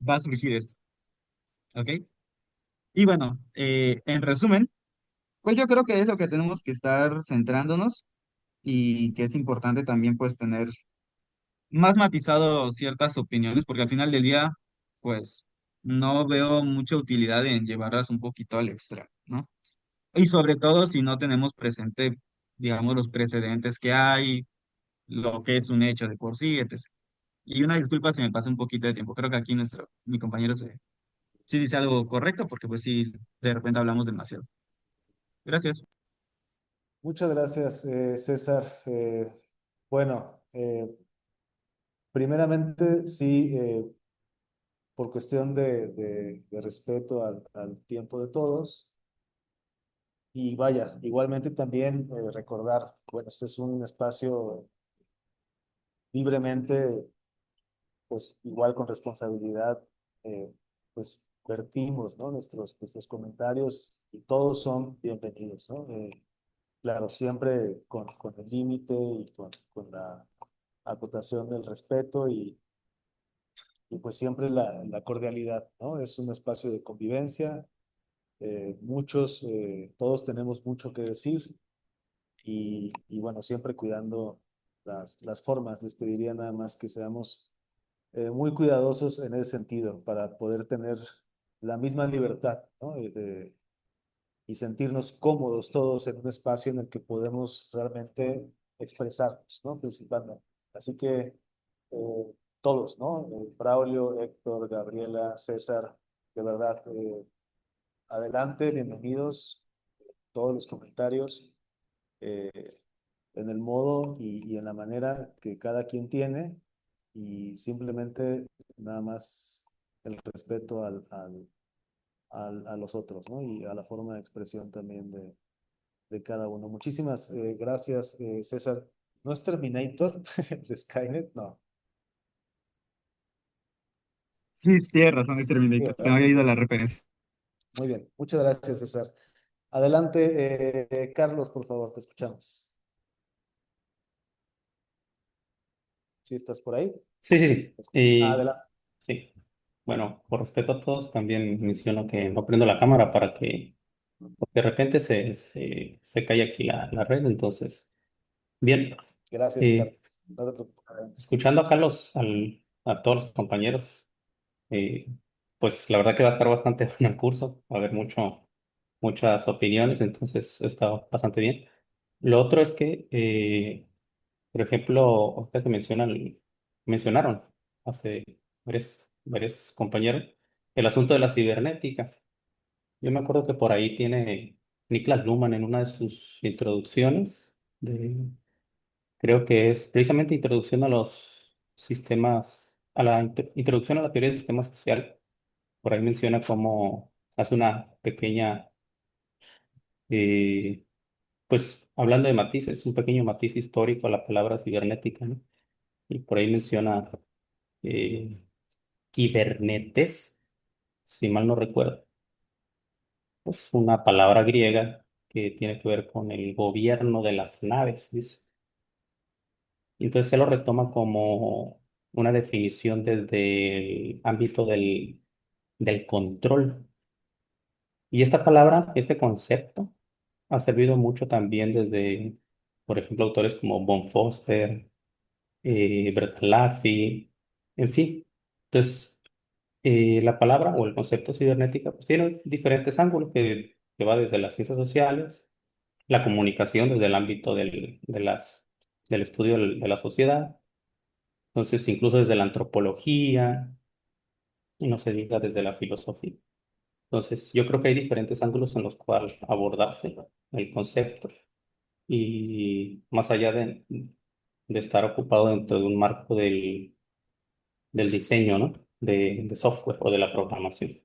va a surgir esto, ¿ok? Y bueno, en resumen, pues yo creo que es lo que tenemos que estar centrándonos y que es importante también pues tener más matizado ciertas opiniones, porque al final del día, pues no veo mucha utilidad en llevarlas un poquito al extremo, ¿no? Y sobre todo si no tenemos presente, digamos, los precedentes que hay, lo que es un hecho de por sí, etc. Y una disculpa si me pasa un poquito de tiempo. Creo que aquí mi compañero sí dice algo correcto, porque pues sí, de repente hablamos demasiado. Gracias. Muchas gracias, César. Bueno, primeramente, sí, por cuestión de respeto al tiempo de todos. Y vaya, igualmente también recordar, bueno, este es un espacio libremente, pues igual con responsabilidad, eh, pues vertimos, ¿no? Nuestros comentarios y todos son bienvenidos, ¿no? Claro, siempre con el límite y con la acotación del respeto y pues siempre la cordialidad, ¿no? Es un espacio de convivencia, todos tenemos mucho que decir y bueno, siempre cuidando las formas. Les pediría nada más que seamos muy cuidadosos en ese sentido para poder tener la misma libertad, ¿no? Y sentirnos cómodos todos en un espacio en el que podemos realmente expresarnos, ¿no? Principalmente. Así que todos, ¿no? Braulio, Héctor, Gabriela, César, de verdad, adelante, bienvenidos, todos los comentarios, eh, en el modo y en la manera que cada quien tiene y simplemente nada más el respeto a los otros, ¿no? Y a la forma de expresión también de cada uno. Muchísimas gracias, César. ¿No es Terminator de Skynet? No. Sí, tienes razón, es Sí, Terminator. Se me ¿verdad? había ido la referencia. Muy bien. Muchas gracias, César. Adelante, Carlos, por favor, te escuchamos. ¿Sí estás por ahí? Sí, sí, sí. Adelante. Sí. Bueno, por respeto a todos, también menciono que no prendo la cámara para que porque de repente se cae aquí la red. Entonces, bien, Gracias, eh, Carlos. No te preocupes. Adelante. escuchando acá a todos los compañeros, eh, pues la verdad que va a estar bastante bueno el curso, va a haber muchas opiniones, entonces está bastante bien. Lo otro es que, por ejemplo, ahorita que mencionaron hace varios compañeros el asunto de la cibernética. Yo me acuerdo que por ahí tiene Niklas Luhmann en una de sus introducciones, creo que es precisamente introducción a los sistemas, introducción a la teoría del sistema social. Por ahí menciona cómo hace una pequeña, eh, pues hablando de matices, un pequeño matiz histórico a la palabra cibernética, ¿no? Y por ahí menciona eh, kibernetes, si mal no recuerdo, pues una palabra griega que tiene que ver con el gobierno de las naves, dice. Y entonces se lo retoma como una definición desde el ámbito del control. Y esta palabra, este concepto, ha servido mucho también desde, por ejemplo, autores como Von Foster, Bertalanffy, en fin. Entonces, la palabra o el concepto cibernética pues tiene diferentes ángulos que va desde las ciencias sociales, la comunicación desde el ámbito del estudio de la sociedad, entonces incluso desde la antropología, y no se diga desde la filosofía. Entonces, yo creo que hay diferentes ángulos en los cuales abordarse el concepto y más allá de estar ocupado dentro de un marco del diseño, ¿no? De software o de la programación.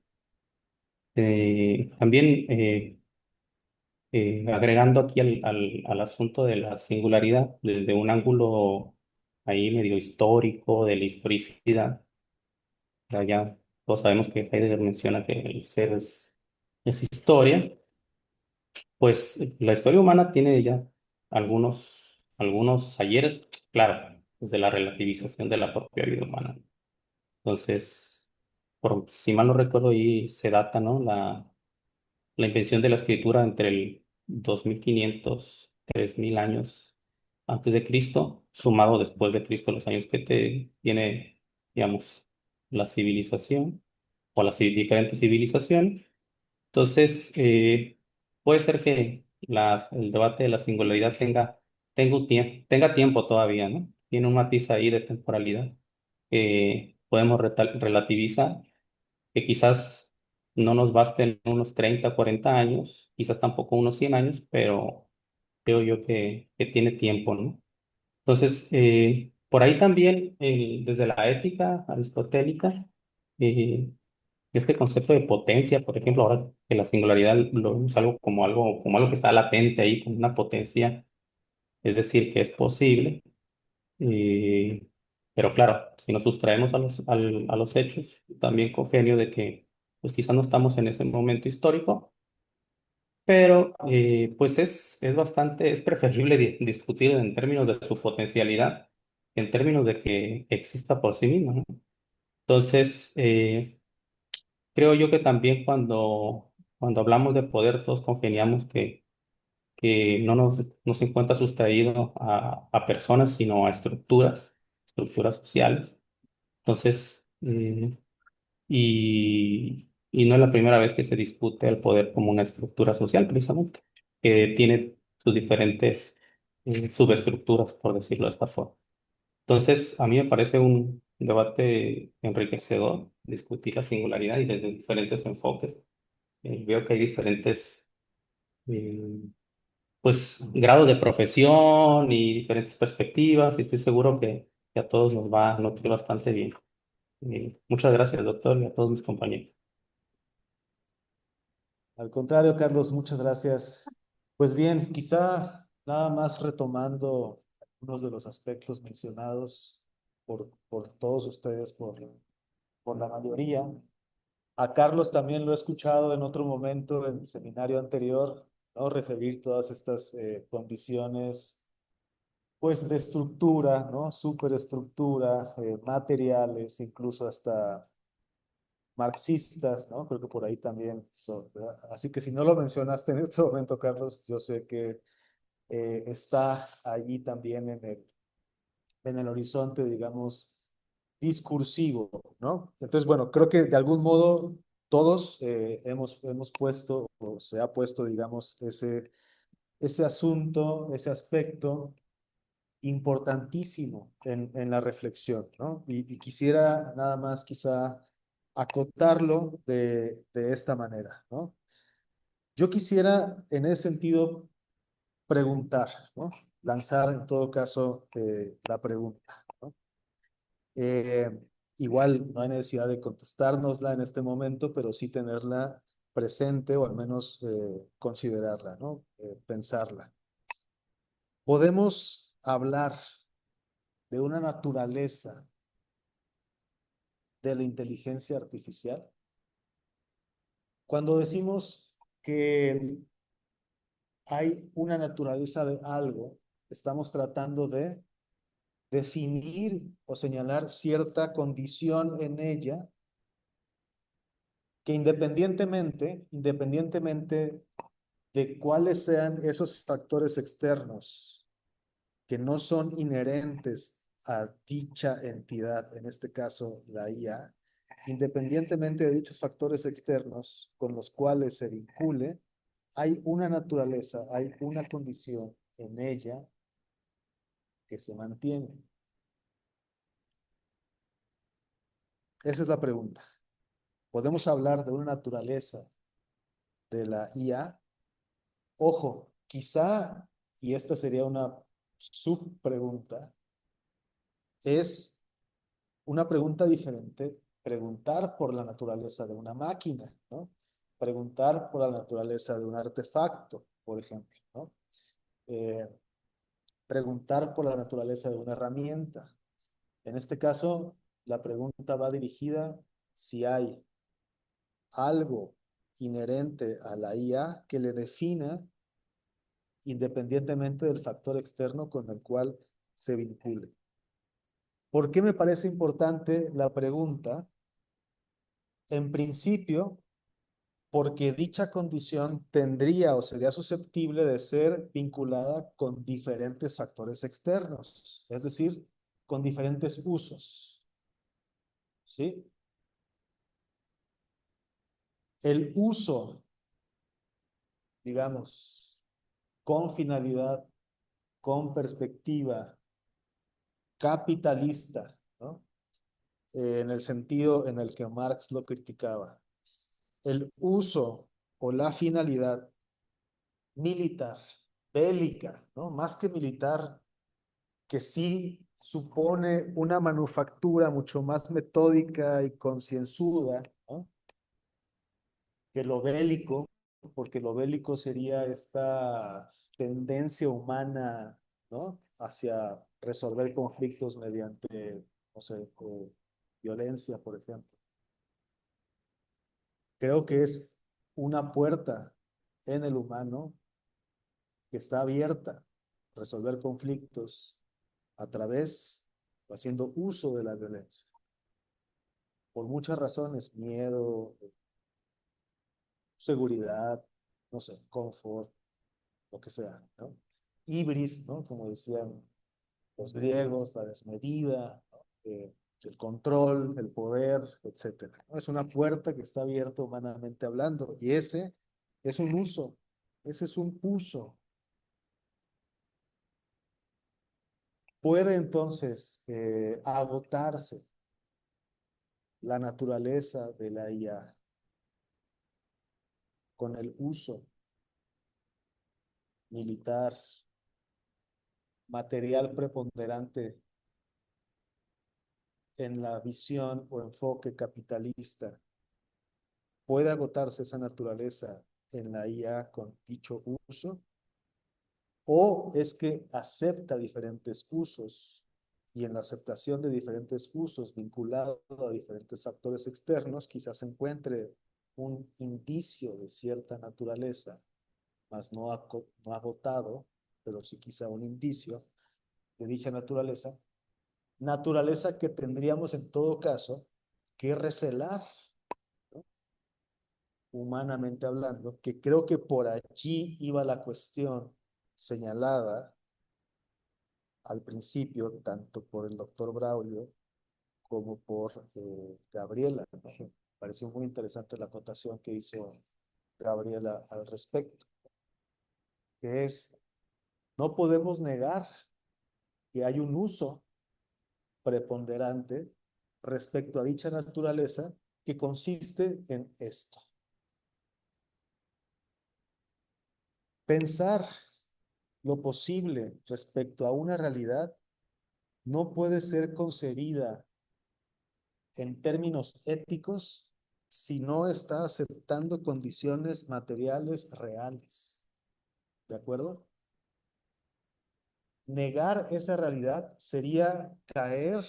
También agregando aquí al asunto de la singularidad, desde un ángulo ahí medio histórico, de la historicidad, ya todos sabemos que Heidegger menciona que el ser es historia, pues la historia humana tiene ya algunos ayeres, claro, desde la relativización de la propia vida humana. Entonces, si mal no recuerdo, ahí se data, ¿no? La invención de la escritura entre el 2500, 3000 años antes de Cristo, sumado después de Cristo los años que tiene, digamos, la civilización o las diferentes civilizaciones. Entonces, puede ser que el debate de la singularidad tenga tiempo todavía, ¿no? Tiene un matiz ahí de temporalidad que podemos relativizar, que quizás no nos basten unos 30 40 años, quizás tampoco unos 100 años, pero creo yo que tiene tiempo, ¿no? Entonces, por ahí también, desde la ética aristotélica, eh, este concepto de potencia, por ejemplo, ahora que la singularidad lo vemos como algo que está latente ahí, como una potencia, es decir, que es posible, eh, pero claro, si nos sustraemos a los hechos, también congenio de que pues quizás no estamos en ese momento histórico, pero pues es preferible discutir en términos de su potencialidad que en términos de que exista por sí misma, ¿no? Entonces, creo yo que también cuando hablamos de poder, todos congeniamos que no se encuentra sustraído a personas, sino a estructuras sociales. Entonces, y no es la primera vez que se discute el poder como una estructura social, precisamente, que tiene sus diferentes subestructuras, por decirlo de esta forma. Entonces, a mí me parece un debate enriquecedor discutir la singularidad y desde diferentes enfoques. Veo que hay diferentes eh, pues, grados de profesión y diferentes perspectivas y estoy seguro que a todos nos va a nutrir bastante bien. Muchas gracias, doctor, y a todos mis compañeros. Al contrario, Carlos, muchas gracias. Pues bien, quizá nada más retomando algunos de los aspectos mencionados por todos ustedes, por la mayoría. A Carlos también lo he escuchado en otro momento, en el seminario anterior, ¿no? Referir todas estas condiciones, pues, de estructura, ¿no? Superestructura, materiales, incluso hasta marxistas, ¿no? Creo que por ahí también. ¿Verdad? Así que si no lo mencionaste en este momento, Carlos, yo sé que está allí también en el horizonte, digamos, discursivo, ¿no? Entonces, bueno, creo que de algún modo todos hemos puesto, o se ha puesto, digamos, ese asunto, ese aspecto importantísimo en la reflexión, ¿no? Y quisiera nada más quizá acotarlo de esta manera, ¿no? Yo quisiera en ese sentido preguntar, ¿no? Lanzar en todo caso la pregunta, ¿no? Eh, Igual no hay necesidad de contestárnosla en este momento, pero sí tenerla presente o al menos considerarla, ¿no? Pensarla. Podemos hablar de una naturaleza de la inteligencia artificial. Cuando decimos que hay una naturaleza de algo, estamos tratando de definir o señalar cierta condición en ella que independientemente de cuáles sean esos factores externos que no son inherentes a dicha entidad, en este caso la IA, independientemente de dichos factores externos con los cuales se vincule, hay una naturaleza, hay una condición en ella que se mantiene. Esa es la pregunta. ¿Podemos hablar de una naturaleza de la IA? Ojo, quizá, y esta sería una subpregunta, es una pregunta diferente, preguntar por la naturaleza de una máquina, ¿no? Preguntar por la naturaleza de un artefacto, por ejemplo, ¿no? Eh, Preguntar por la naturaleza de una herramienta. En este caso, la pregunta va dirigida si hay algo inherente a la IA que le defina independientemente del factor externo con el cual se vincule. ¿Por qué me parece importante la pregunta? En principio, porque dicha condición tendría o sería susceptible de ser vinculada con diferentes factores externos, es decir, con diferentes usos, ¿sí? El uso, digamos, con finalidad, con perspectiva capitalista, ¿no? En el sentido en el que Marx lo criticaba. El uso o la finalidad militar, bélica, ¿no? Más que militar, que sí supone una manufactura mucho más metódica y concienzuda, ¿no? Que lo bélico, porque lo bélico sería esta tendencia humana, ¿no? Hacia resolver conflictos mediante, no sé, violencia, por ejemplo. Creo que es una puerta en el humano que está abierta a resolver conflictos a través o haciendo uso de la violencia. Por muchas razones, miedo, seguridad, no sé, confort, lo que sea, ¿no? Ibris, ¿no? Como decían los griegos, la desmedida, ¿no? El control, el poder, etcétera, ¿no? Es una puerta que está abierta humanamente hablando, y ese es un uso, ese es un uso. Puede entonces agotarse la naturaleza de la IA con el uso militar, material preponderante en la visión o enfoque capitalista. ¿Puede agotarse esa naturaleza en la IA con dicho uso? ¿O es que acepta diferentes usos y en la aceptación de diferentes usos vinculado a diferentes factores externos quizás se encuentre un indicio de cierta naturaleza, más no agotado, pero sí quizá un indicio de dicha naturaleza, naturaleza que tendríamos en todo caso que recelar, ¿no? Humanamente hablando, que creo que por allí iba la cuestión señalada al principio, tanto por el doctor Braulio como por Gabriela, ¿no? Me pareció muy interesante la acotación que hizo Gabriela al respecto, que es, no podemos negar que hay un uso preponderante respecto a dicha naturaleza que consiste en esto. Pensar lo posible respecto a una realidad no puede ser concebida en términos éticos si no está aceptando condiciones materiales reales. ¿De acuerdo? Negar esa realidad sería caer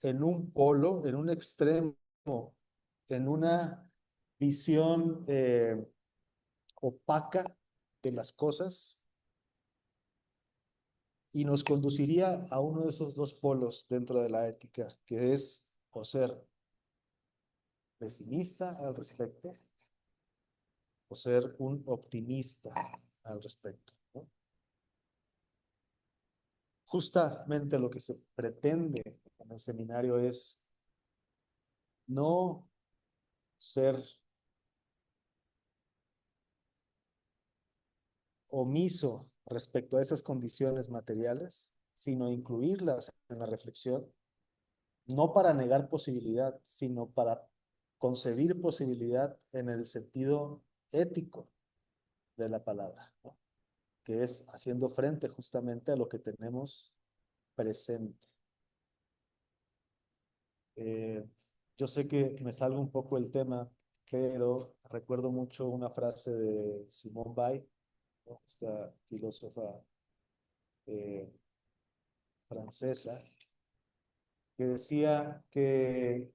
en un polo, en un extremo, en una visión opaca de las cosas y nos conduciría a uno de esos dos polos dentro de la ética, que es o ser pesimista al respecto o ser un optimista al respecto, ¿no? Justamente lo que se pretende en el seminario es no ser omiso respecto a esas condiciones materiales, sino incluirlas en la reflexión, no para negar posibilidad, sino para concebir posibilidad en el sentido ético de la palabra, ¿no? Que es haciendo frente justamente a lo que tenemos presente. Eh, yo sé que me salgo un poco el tema, pero recuerdo mucho una frase de Simone Weil, ¿no? Esta filósofa eh, francesa, que decía que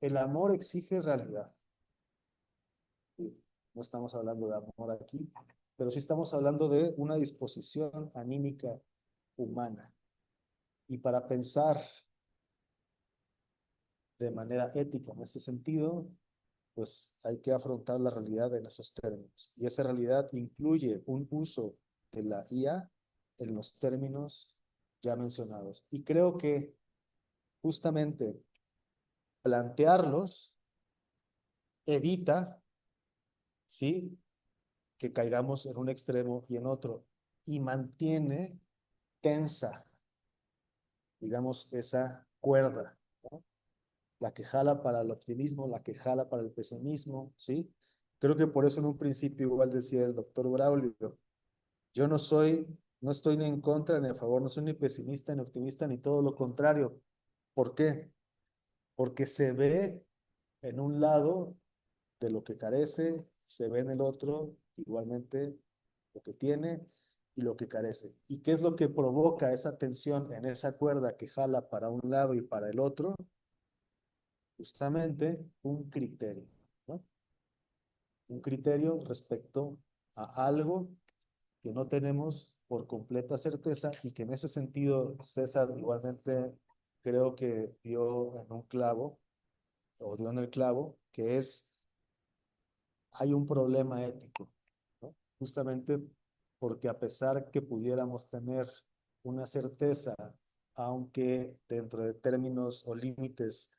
el amor exige realidad. Sí, no estamos hablando de amor aquí, pero sí estamos hablando de una disposición anímica humana. Y para pensar de manera ética en ese sentido, pues hay que afrontar la realidad en esos términos. Y esa realidad incluye un uso de la IA en los términos ya mencionados. Y creo que justamente plantearlos evita, ¿sí?, que caigamos en un extremo y en otro, y mantiene tensa, digamos, esa cuerda, ¿no? La que jala para el optimismo, la que jala para el pesimismo, ¿sí? Creo que por eso en un principio igual decía el doctor Braulio, yo no estoy ni en contra ni a favor, no soy ni pesimista ni optimista ni todo lo contrario. ¿Por qué? Porque se ve en un lado de lo que carece, se ve en el otro igualmente lo que tiene y lo que carece. ¿Y qué es lo que provoca esa tensión en esa cuerda que jala para un lado y para el otro? Justamente un criterio, ¿no? Un criterio respecto a algo que no tenemos por completa certeza y que en ese sentido César igualmente creo que dio en un clavo, o dio en el clavo, que es, hay un problema ético, ¿no? Justamente porque a pesar que pudiéramos tener una certeza, aunque dentro de términos o límites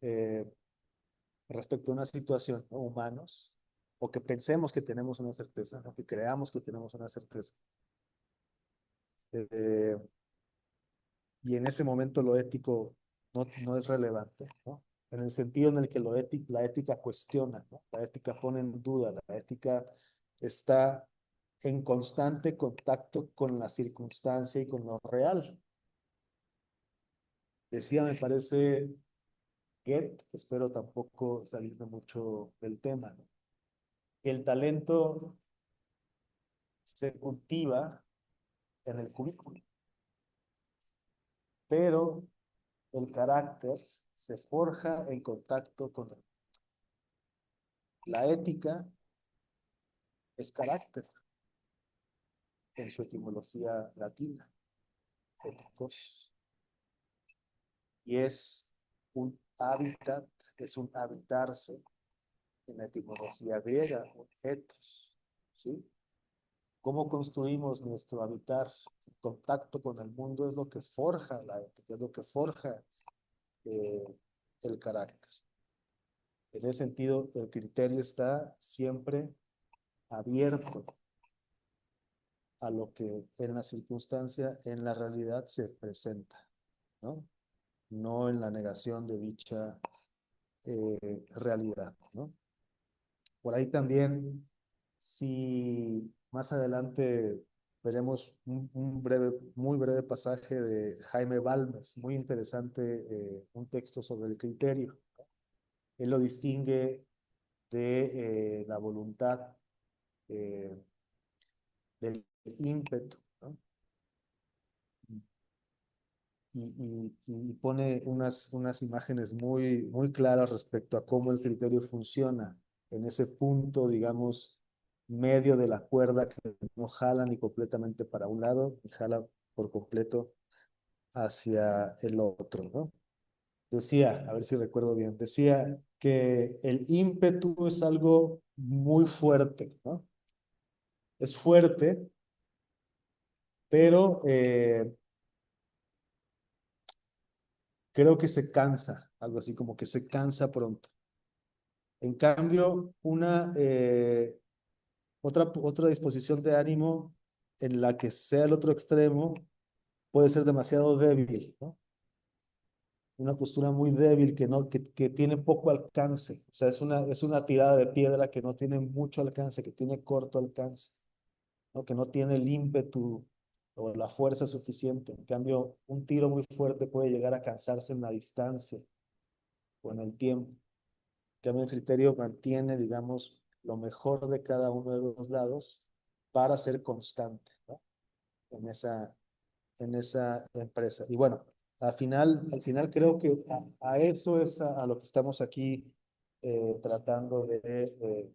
eh, respecto a una situación, ¿no?, humanos, o que pensemos que tenemos una certeza, o que creamos que tenemos una certeza, eh, y en ese momento lo ético no es relevante, ¿no? En el sentido en el que la ética cuestiona, ¿no? La ética pone en duda, la ética está en constante contacto con la circunstancia y con lo real. Decía, me parece, Goethe, espero tampoco salirme mucho del tema, ¿no? El talento se cultiva en el currículum, pero el carácter se forja en contacto con la ética, es carácter en su etimología latina, éticos, y es un hábitat, es un habitarse en la etimología griega, un ethos, ¿sí? ¿Cómo construimos nuestro habitar? El contacto con el mundo es lo que forja la ética, es lo que forja eh, el carácter. En ese sentido, el criterio está siempre abierto a lo que en la circunstancia, en la realidad se presenta, ¿no? No en la negación de dicha realidad, ¿no? Por ahí también, si más adelante veremos un breve, muy breve pasaje de Jaime Balmes, muy interesante, un texto sobre el criterio. Él lo distingue de la voluntad, eh, del ímpetu, ¿no? Y pone unas imágenes muy claras respecto a cómo el criterio funciona en ese punto, digamos, medio de la cuerda que no jala ni completamente para un lado, ni jala por completo hacia el otro, ¿no? Decía, a ver si recuerdo bien, decía que el ímpetu es algo muy fuerte, ¿no? Es fuerte, pero creo que se cansa, algo así como que se cansa pronto. En cambio, otra disposición de ánimo en la que sea el otro extremo puede ser demasiado débil, ¿no? Una postura muy débil que tiene poco alcance. O sea, es una tirada de piedra que no tiene mucho alcance, que tiene corto alcance, ¿no? Que no tiene el ímpetu o la fuerza suficiente. En cambio, un tiro muy fuerte puede llegar a cansarse en la distancia o en el tiempo. En cambio, el criterio mantiene, digamos, lo mejor de cada uno de los lados para ser constante, ¿no? En esa empresa. Y bueno, al final creo que a eso es a lo que estamos aquí tratando de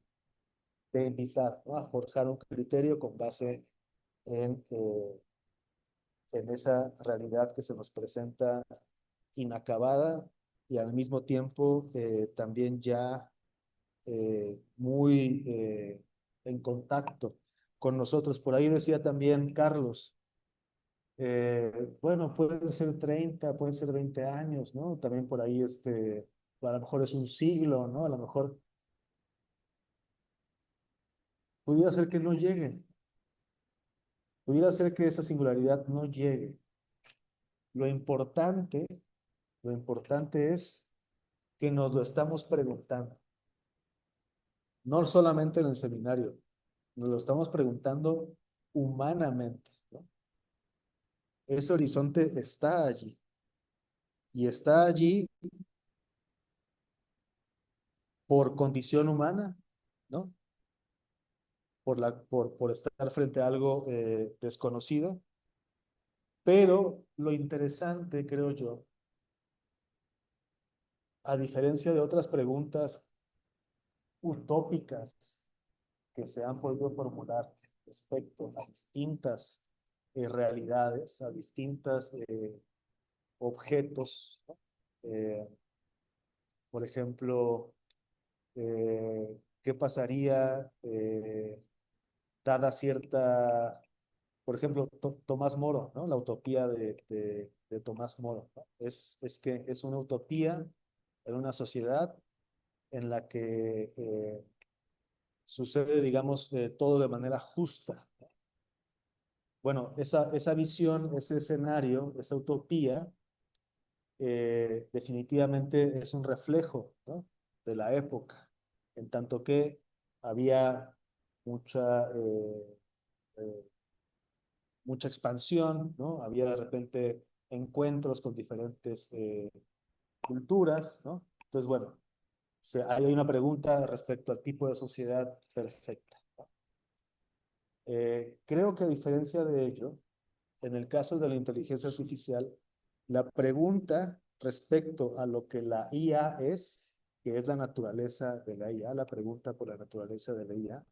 invitar, ¿no? A forjar un criterio con base en esa realidad que se nos presenta inacabada y al mismo tiempo también ya muy en contacto con nosotros. Por ahí decía también Carlos, bueno, pueden ser 30, pueden ser 20 años, ¿no? También por ahí, a lo mejor es un siglo, ¿no? A lo mejor pudiera ser que no llegue, pudiera ser que esa singularidad no llegue. Lo importante, lo importante es que nos lo estamos preguntando, no solamente en el seminario, nos lo estamos preguntando humanamente, ¿no? Ese horizonte está allí y está allí por condición humana, ¿no? Por estar frente a algo desconocido. Pero lo interesante, creo yo, a diferencia de otras preguntas utópicas que se han podido formular respecto a distintas realidades, a distintos objetos, ¿no? Eh, por ejemplo, ¿qué pasaría dada cierta, por ejemplo, Tomás Moro, ¿no? La utopía de Tomás Moro, ¿no? Es que es una utopía en una sociedad en la que sucede, digamos, todo de manera justa, ¿no? Bueno, esa visión, ese escenario, esa utopía, definitivamente es un reflejo, ¿no? De la época, en tanto que había mucha eh, mucha expansión, ¿no? Había de repente encuentros con diferentes culturas, ¿no? Entonces, bueno, hay una pregunta respecto al tipo de sociedad perfecta, ¿no? Creo que a diferencia de ello, en el caso de la inteligencia artificial, la pregunta respecto a lo que la IA es, que es la naturaleza de la IA, la pregunta por la naturaleza de la IA,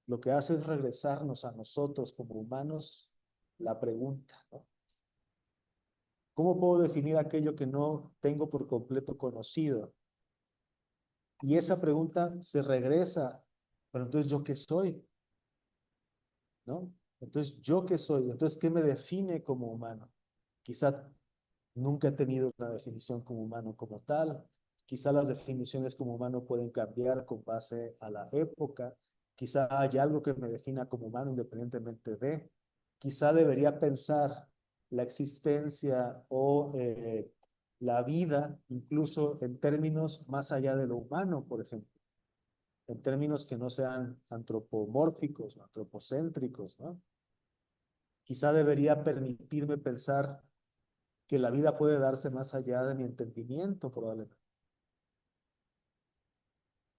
lo que hace es regresarnos a nosotros como humanos la pregunta, ¿no? ¿Cómo puedo definir aquello que no tengo por completo conocido? Y esa pregunta se regresa, pero entonces ¿yo qué soy? ¿No? Entonces, ¿yo qué soy? Entonces, ¿qué me define como humano? Quizá nunca he tenido una definición como humano como tal. Quizá las definiciones como humano pueden cambiar con base a la época. Quizá haya algo que me defina como humano independientemente de. Quizá debería pensar la existencia o la vida incluso en términos más allá de lo humano, por ejemplo, en términos que no sean antropomórficos o antropocéntricos, ¿no? Quizá debería permitirme pensar que la vida puede darse más allá de mi entendimiento, probablemente.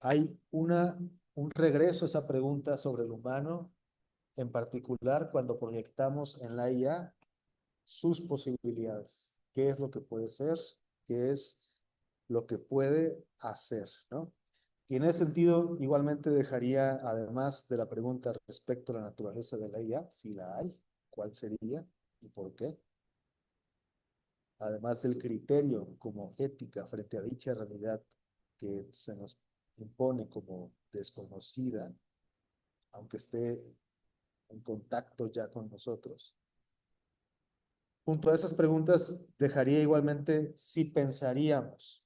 Hay un regreso a esa pregunta sobre el humano, en particular cuando proyectamos en la IA sus posibilidades. ¿Qué es lo que puede ser? ¿Qué es lo que puede hacer? ¿No? Y en ese sentido, igualmente dejaría, además de la pregunta respecto a la naturaleza de la IA, si la hay, cuál sería y por qué, además del criterio como ética frente a dicha realidad que se nos impone como desconocida, aunque esté en contacto ya con nosotros. Junto a esas preguntas, dejaría igualmente si pensaríamos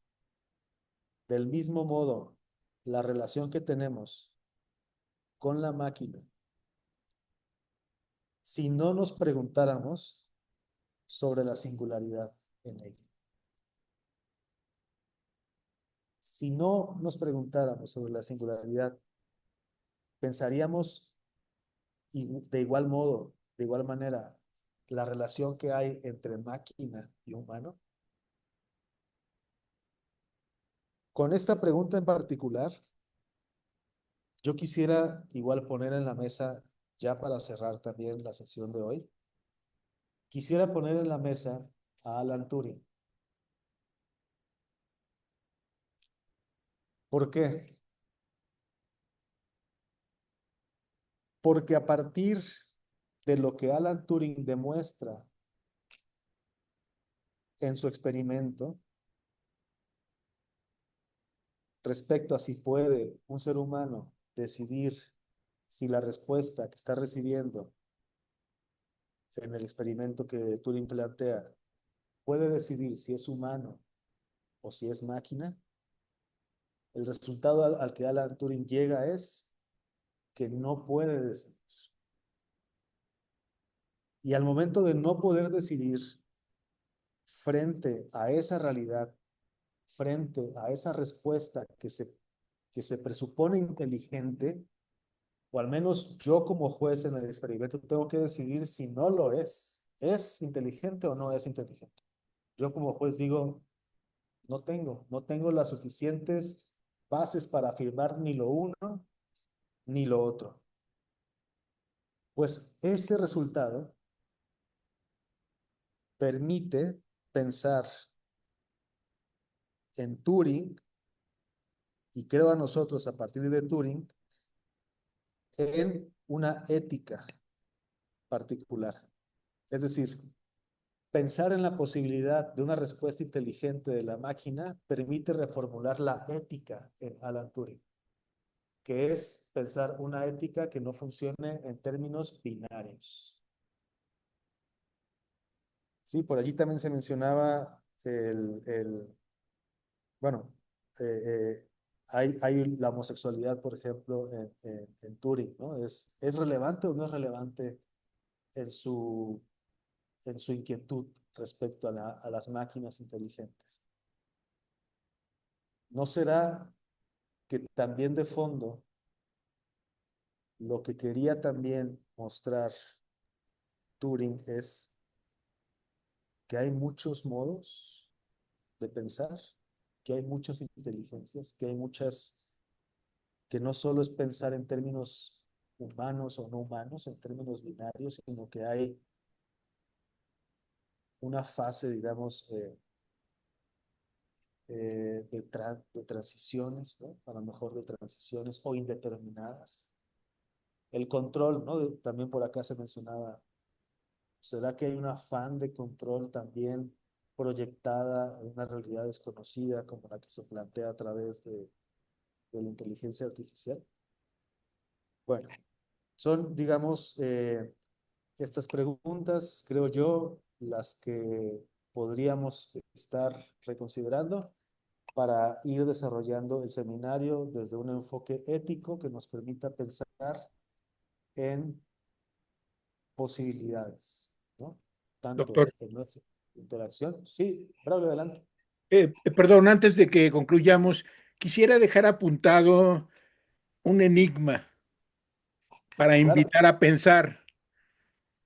del mismo modo la relación que tenemos con la máquina si no nos preguntáramos sobre la singularidad en ella. Si no nos preguntáramos sobre la singularidad, pensaríamos de igual modo, de igual manera, la relación que hay entre máquina y humano. Con esta pregunta en particular, yo quisiera igual poner en la mesa, ya para cerrar también la sesión de hoy, quisiera poner en la mesa a Alan Turing. ¿Por qué? Porque a partir de lo que Alan Turing demuestra en su experimento respecto a si puede un ser humano decidir si la respuesta que está recibiendo en el experimento que Turing plantea puede decidir si es humano o si es máquina, el resultado al que Alan Turing llega es que no puede decidir. Y al momento de no poder decidir frente a esa realidad, frente a esa respuesta que se presupone inteligente, o al menos yo como juez en el experimento tengo que decidir si no lo es. ¿Es inteligente o no es inteligente? Yo como juez digo, no tengo las suficientes bases para afirmar ni lo uno ni lo otro. Pues ese resultado permite pensar en Turing, y creo a nosotros a partir de Turing, en una ética particular. Es decir, pensar en la posibilidad de una respuesta inteligente de la máquina permite reformular la ética en Alan Turing, que es pensar una ética que no funcione en términos binarios. Sí, por allí también se mencionaba bueno, eh, eh, hay la homosexualidad, por ejemplo, en Turing, ¿no? ¿Es relevante o no es relevante en en su inquietud respecto a las máquinas inteligentes? ¿No será que también de fondo lo que quería también mostrar Turing es que hay muchos modos de pensar, que hay muchas inteligencias, que hay muchas, que no solo es pensar en términos humanos o no humanos, en términos binarios, sino que hay una fase, digamos, de transiciones, ¿no? A lo mejor de transiciones o indeterminadas. El control, ¿no? También por acá se mencionaba, ¿será que hay un afán de control también proyectada en una realidad desconocida como la que se plantea a través de la inteligencia artificial? Bueno, son, digamos, estas preguntas, creo yo, las que podríamos estar reconsiderando para ir desarrollando el seminario desde un enfoque ético que nos permita pensar en posibilidades, ¿no? Tanto Doctor. en nuestra interacción. Sí, Braulio, adelante. Perdón, antes de que concluyamos, quisiera dejar apuntado un enigma para Claro, invitar a pensar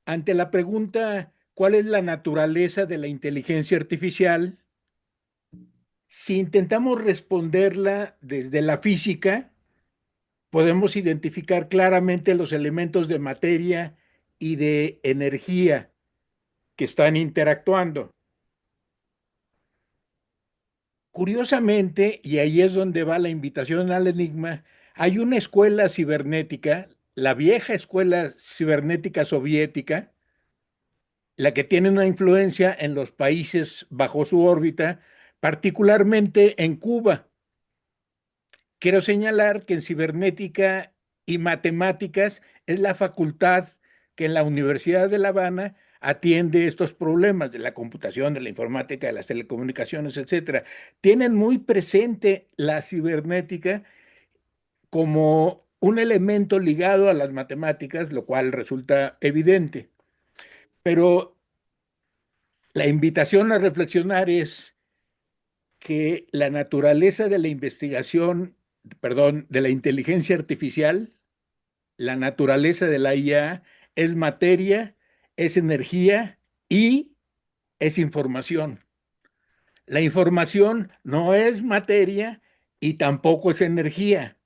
ante la pregunta, ¿cuál es la naturaleza de la inteligencia artificial? Si intentamos responderla desde la física, podemos identificar claramente los elementos de materia y de energía que están interactuando. Curiosamente, y ahí es donde va la invitación al enigma, hay una escuela cibernética, la vieja escuela cibernética soviética, la que tiene una influencia en los países bajo su órbita, particularmente en Cuba. quiero señalar que en cibernética y matemáticas es la facultad que en la Universidad de La Habana atiende estos problemas de la computación, de la informática, de las telecomunicaciones, etcétera. Tienen muy presente la cibernética como un elemento ligado a las matemáticas, lo cual resulta evidente. Pero la invitación a reflexionar es que la naturaleza de la investigación, perdón, de la inteligencia artificial, la naturaleza de la IA es materia, es energía y es información. La información no es materia y tampoco es energía.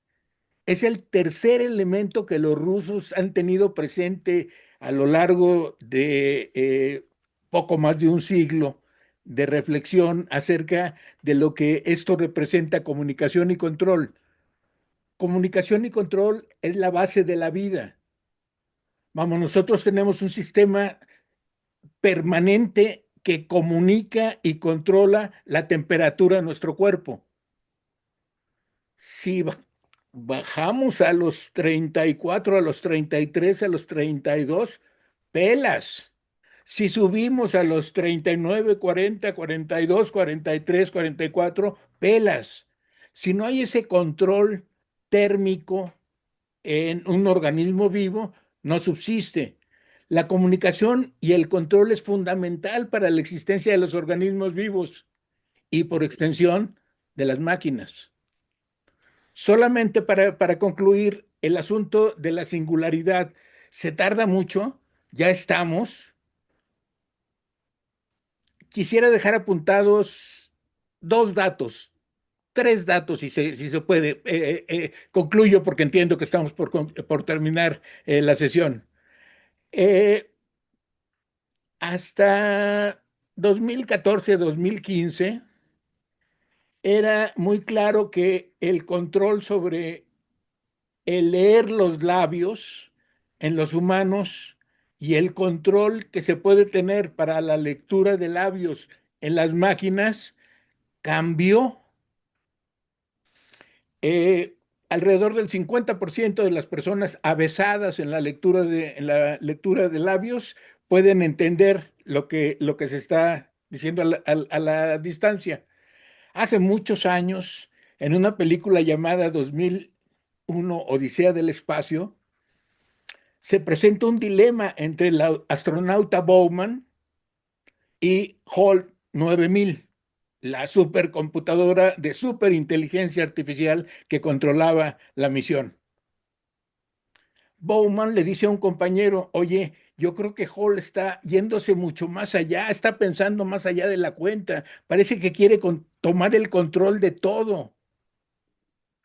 Es el tercer elemento que los rusos han tenido presente a lo largo de poco más de un siglo de reflexión acerca de lo que esto representa comunicación y control. Comunicación y control es la base de la vida. Vamos, nosotros tenemos un sistema permanente que comunica y controla la temperatura de nuestro cuerpo. Si bajamos a los 34, a los 33, a los 32, pelas. Si subimos a los 39, 40, 42, 43, 44, pelas. Si no hay ese control térmico en un organismo vivo, no subsiste. La comunicación y el control es fundamental para la existencia de los organismos vivos y por extensión de las máquinas. Solamente para concluir el asunto de la singularidad, se tarda mucho, ya estamos. Quisiera dejar apuntados dos datos, tres datos, si se puede. Concluyo porque entiendo que estamos por terminar la sesión. Hasta 2014, 2015, era muy claro que el control sobre el leer los labios en los humanos y el control que se puede tener para la lectura de labios en las máquinas cambió. Alrededor del 50% de las personas avesadas en la lectura de labios pueden entender lo que se está diciendo a la distancia. Hace muchos años, en una película llamada 2001, Odisea del Espacio, se presenta un dilema entre el astronauta Bowman y Hall 9000, la supercomputadora de superinteligencia artificial que controlaba la misión. Bowman le dice a un compañero, oye, yo creo que Hall está yéndose mucho más allá, está pensando más allá de la cuenta, parece que quiere tomar el control de todo.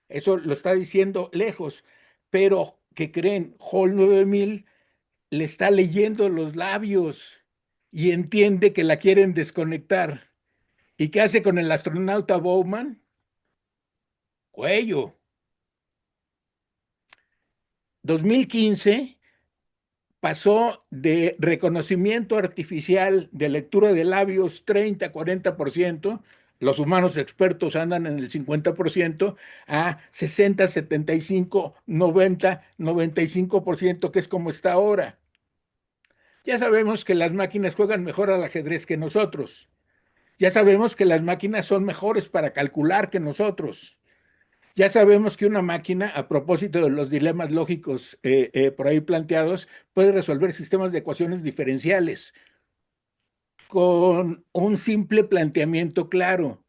Eso lo está diciendo lejos, pero ¿qué creen? Hall 9000 le está leyendo los labios y entiende que la quieren desconectar. ¿Y qué hace con el astronauta Bowman? Cuello. 2015 pasó de reconocimiento artificial de lectura de labios 30-40%, los humanos expertos andan en el 50%, a 60, 75, 90, 95%, que es como está ahora. Ya sabemos que las máquinas juegan mejor al ajedrez que nosotros. Ya sabemos que las máquinas son mejores para calcular que nosotros. Ya sabemos que una máquina, a propósito de los dilemas lógicos por ahí planteados, puede resolver sistemas de ecuaciones diferenciales con un simple planteamiento claro.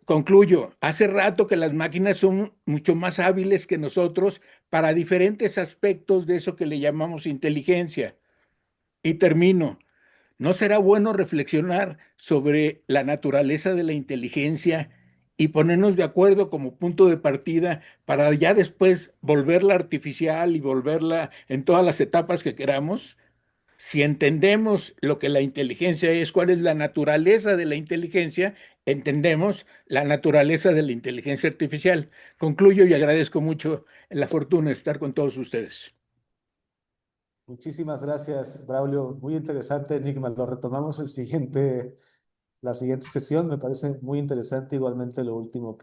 Concluyo, hace rato que las máquinas son mucho más hábiles que nosotros para diferentes aspectos de eso que le llamamos inteligencia. Y termino. ¿No será bueno reflexionar sobre la naturaleza de la inteligencia y ponernos de acuerdo como punto de partida para ya después volverla artificial y volverla en todas las etapas que queramos? Si entendemos lo que la inteligencia es, cuál es la naturaleza de la inteligencia, entendemos la naturaleza de la inteligencia artificial. Concluyo y agradezco mucho la fortuna de estar con todos ustedes. Muchísimas gracias, Braulio. Muy interesante, Enigma. Lo retomamos la siguiente sesión. Me parece muy interesante igualmente lo último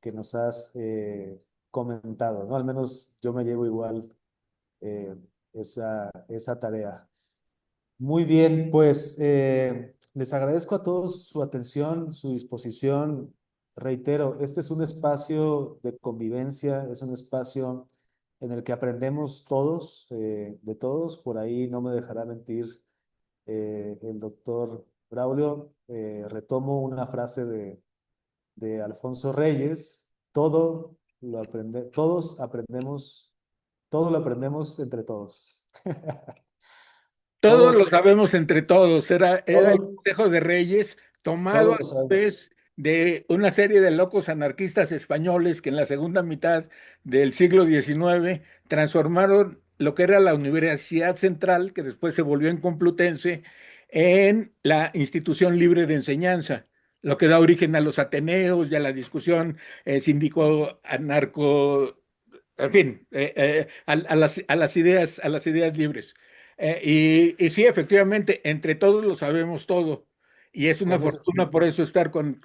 que nos has comentado, ¿no? Al menos yo me llevo igual eh, esa tarea. Muy bien, pues les agradezco a todos su atención, su disposición. Reitero, este es un espacio de convivencia, es un espacio en el que aprendemos todos, de todos. Por ahí no me dejará mentir el doctor Braulio. Retomo una frase de Alfonso Reyes: todo lo aprendemos entre todos. Todos lo Todos, sabemos entre todos. Era el todos, Consejo de Reyes tomado todos a lo su sabemos. vez de una serie de locos anarquistas españoles que en la segunda mitad del siglo XIX transformaron lo que era la Universidad Central, que después se volvió en Complutense, en la institución libre de enseñanza, lo que da origen a los Ateneos y a la discusión cívico-anarco, en fin, a las ideas libres. Y sí, efectivamente, entre todos lo sabemos todo. Y es una Con ese fortuna por espíritu. eso estar con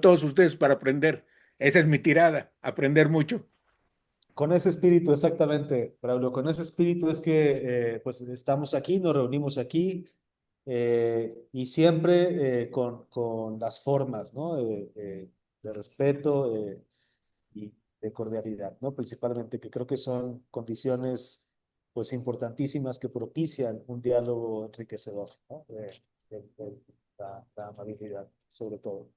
todos ustedes para aprender. Esa es mi tirada, aprender mucho. Con ese espíritu, exactamente, Braulio. Con ese espíritu es que pues estamos aquí, nos reunimos aquí y siempre con las formas, ¿no? De respeto y de cordialidad, ¿no? Principalmente, que creo que son condiciones pues importantísimas que propician un diálogo enriquecedor, ¿no? La amabilidad, sobre todo.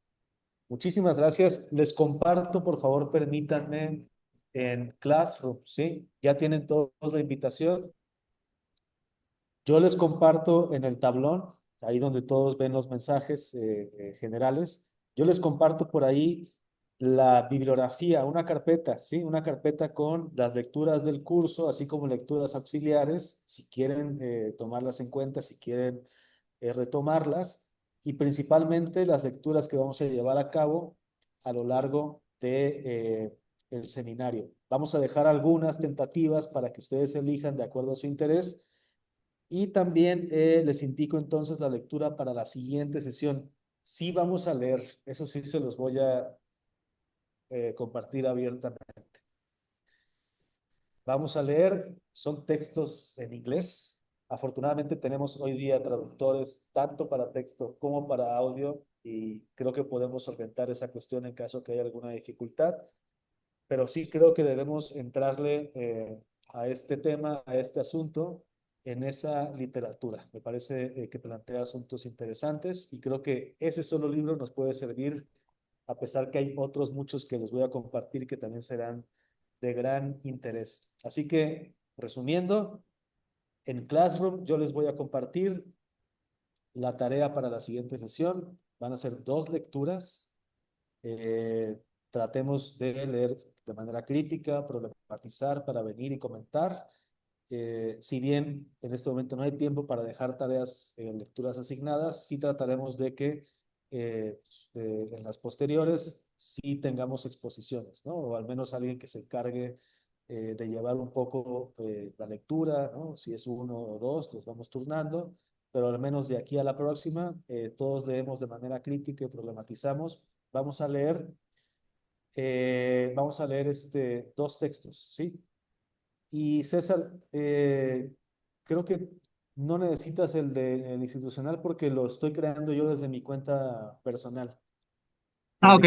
Muchísimas gracias. Les comparto, por favor, permítanme en Classroom, ¿sí? Ya tienen todos la invitación. Yo les comparto en el tablón, ahí donde todos ven los mensajes generales. Yo les comparto por ahí la bibliografía, una carpeta, ¿sí? Una carpeta con las lecturas del curso, así como lecturas auxiliares, si quieren tomarlas en cuenta, si quieren retomarlas, y principalmente las lecturas que vamos a llevar a cabo a lo largo de el seminario. Vamos a dejar algunas tentativas para que ustedes elijan de acuerdo a su interés y también les indico entonces la lectura para la siguiente sesión. Sí vamos a leer, eso sí se los voy a compartir abiertamente. Vamos a leer, son textos en inglés. Afortunadamente tenemos hoy día traductores tanto para texto como para audio y creo que podemos solventar esa cuestión en caso que haya alguna dificultad, pero sí creo que debemos entrarle a este tema, a este asunto, en esa literatura. Me parece que plantea asuntos interesantes y creo que ese solo libro nos puede servir, a pesar que hay otros muchos que les voy a compartir que también serán de gran interés. Así que, resumiendo, en Classroom yo les voy a compartir la tarea para la siguiente sesión. Van a ser dos lecturas. Eh, Tratemos de leer de manera crítica, problematizar para venir y comentar. Si bien en este momento no hay tiempo para dejar tareas, lecturas asignadas, sí trataremos de que eh, en las posteriores sí tengamos exposiciones, ¿no? O al menos alguien que se encargue de llevar un poco la lectura, ¿no? Si es uno o dos, los vamos turnando, pero al menos de aquí a la próxima, todos leemos de manera crítica y problematizamos. Vamos a leer dos textos, ¿sí? Y César, creo que no necesitas el institucional porque lo estoy creando yo desde mi cuenta personal. Ah, ok.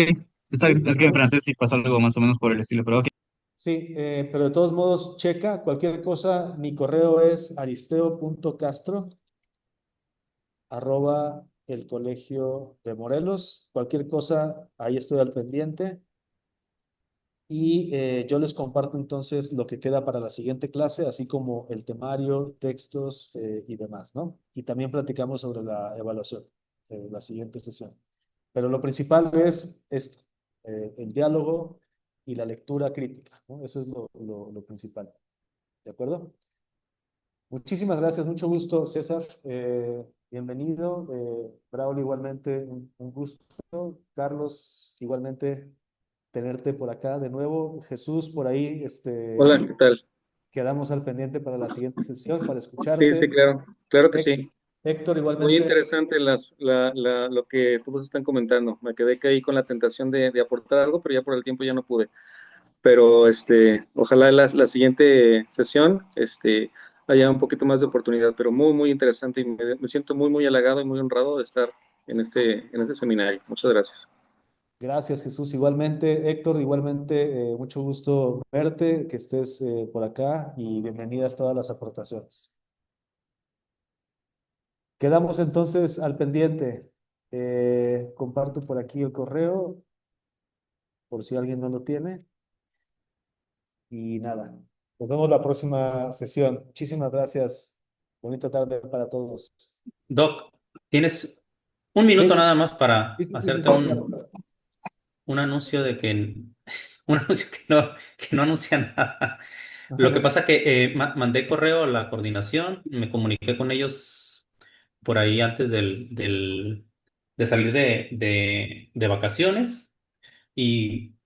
Está ¿Sí? bien. ¿De Es que en acuerdo? francés sí pasa algo más o menos por el estilo, pero ok. Sí, pero de todos modos, checa cualquier cosa. Mi correo es aristeo.castro arroba el colegio de Morelos. Cualquier cosa, ahí estoy al pendiente. Y yo les comparto entonces lo que queda para la siguiente clase, así como el temario, textos y demás, ¿no? Y también platicamos sobre la evaluación, la siguiente sesión. Pero lo principal es esto, el diálogo y la lectura crítica, ¿no? Eso es lo principal. ¿De acuerdo? Muchísimas gracias, mucho gusto, César. Bienvenido. Braulio, igualmente, un gusto. Carlos, igualmente tenerte por acá de nuevo. Jesús, por ahí, Hola, ¿qué tal? quedamos al pendiente para la siguiente sesión, para Sí, sí, escucharte. claro, claro que Héctor, sí. Héctor, Muy igualmente, interesante lo que todos están comentando. Me quedé que ahí con la tentación de aportar algo, pero ya por el tiempo ya no pude. Pero ojalá la siguiente sesión haya un poquito más de oportunidad, pero muy, muy interesante y me siento muy, muy halagado y muy honrado de estar en este seminario. Muchas gracias. gracias Jesús, igualmente, Héctor, igualmente, mucho gusto verte, que estés por acá y bienvenidas todas las aportaciones. Quedamos entonces al pendiente. Comparto por aquí el correo, por si alguien no lo tiene. Y nada, nos vemos la próxima sesión. Muchísimas gracias. Bonita tarde para todos. Doc, ¿tienes un minuto Sí, nada más sí, para sí, sí, sí, hacerte sí, claro. un anuncio de que un anuncio que no anuncia nada? Ajá, Lo no que sé. pasa que mandé correo a la coordinación, me comuniqué con ellos por ahí antes de salir de vacaciones y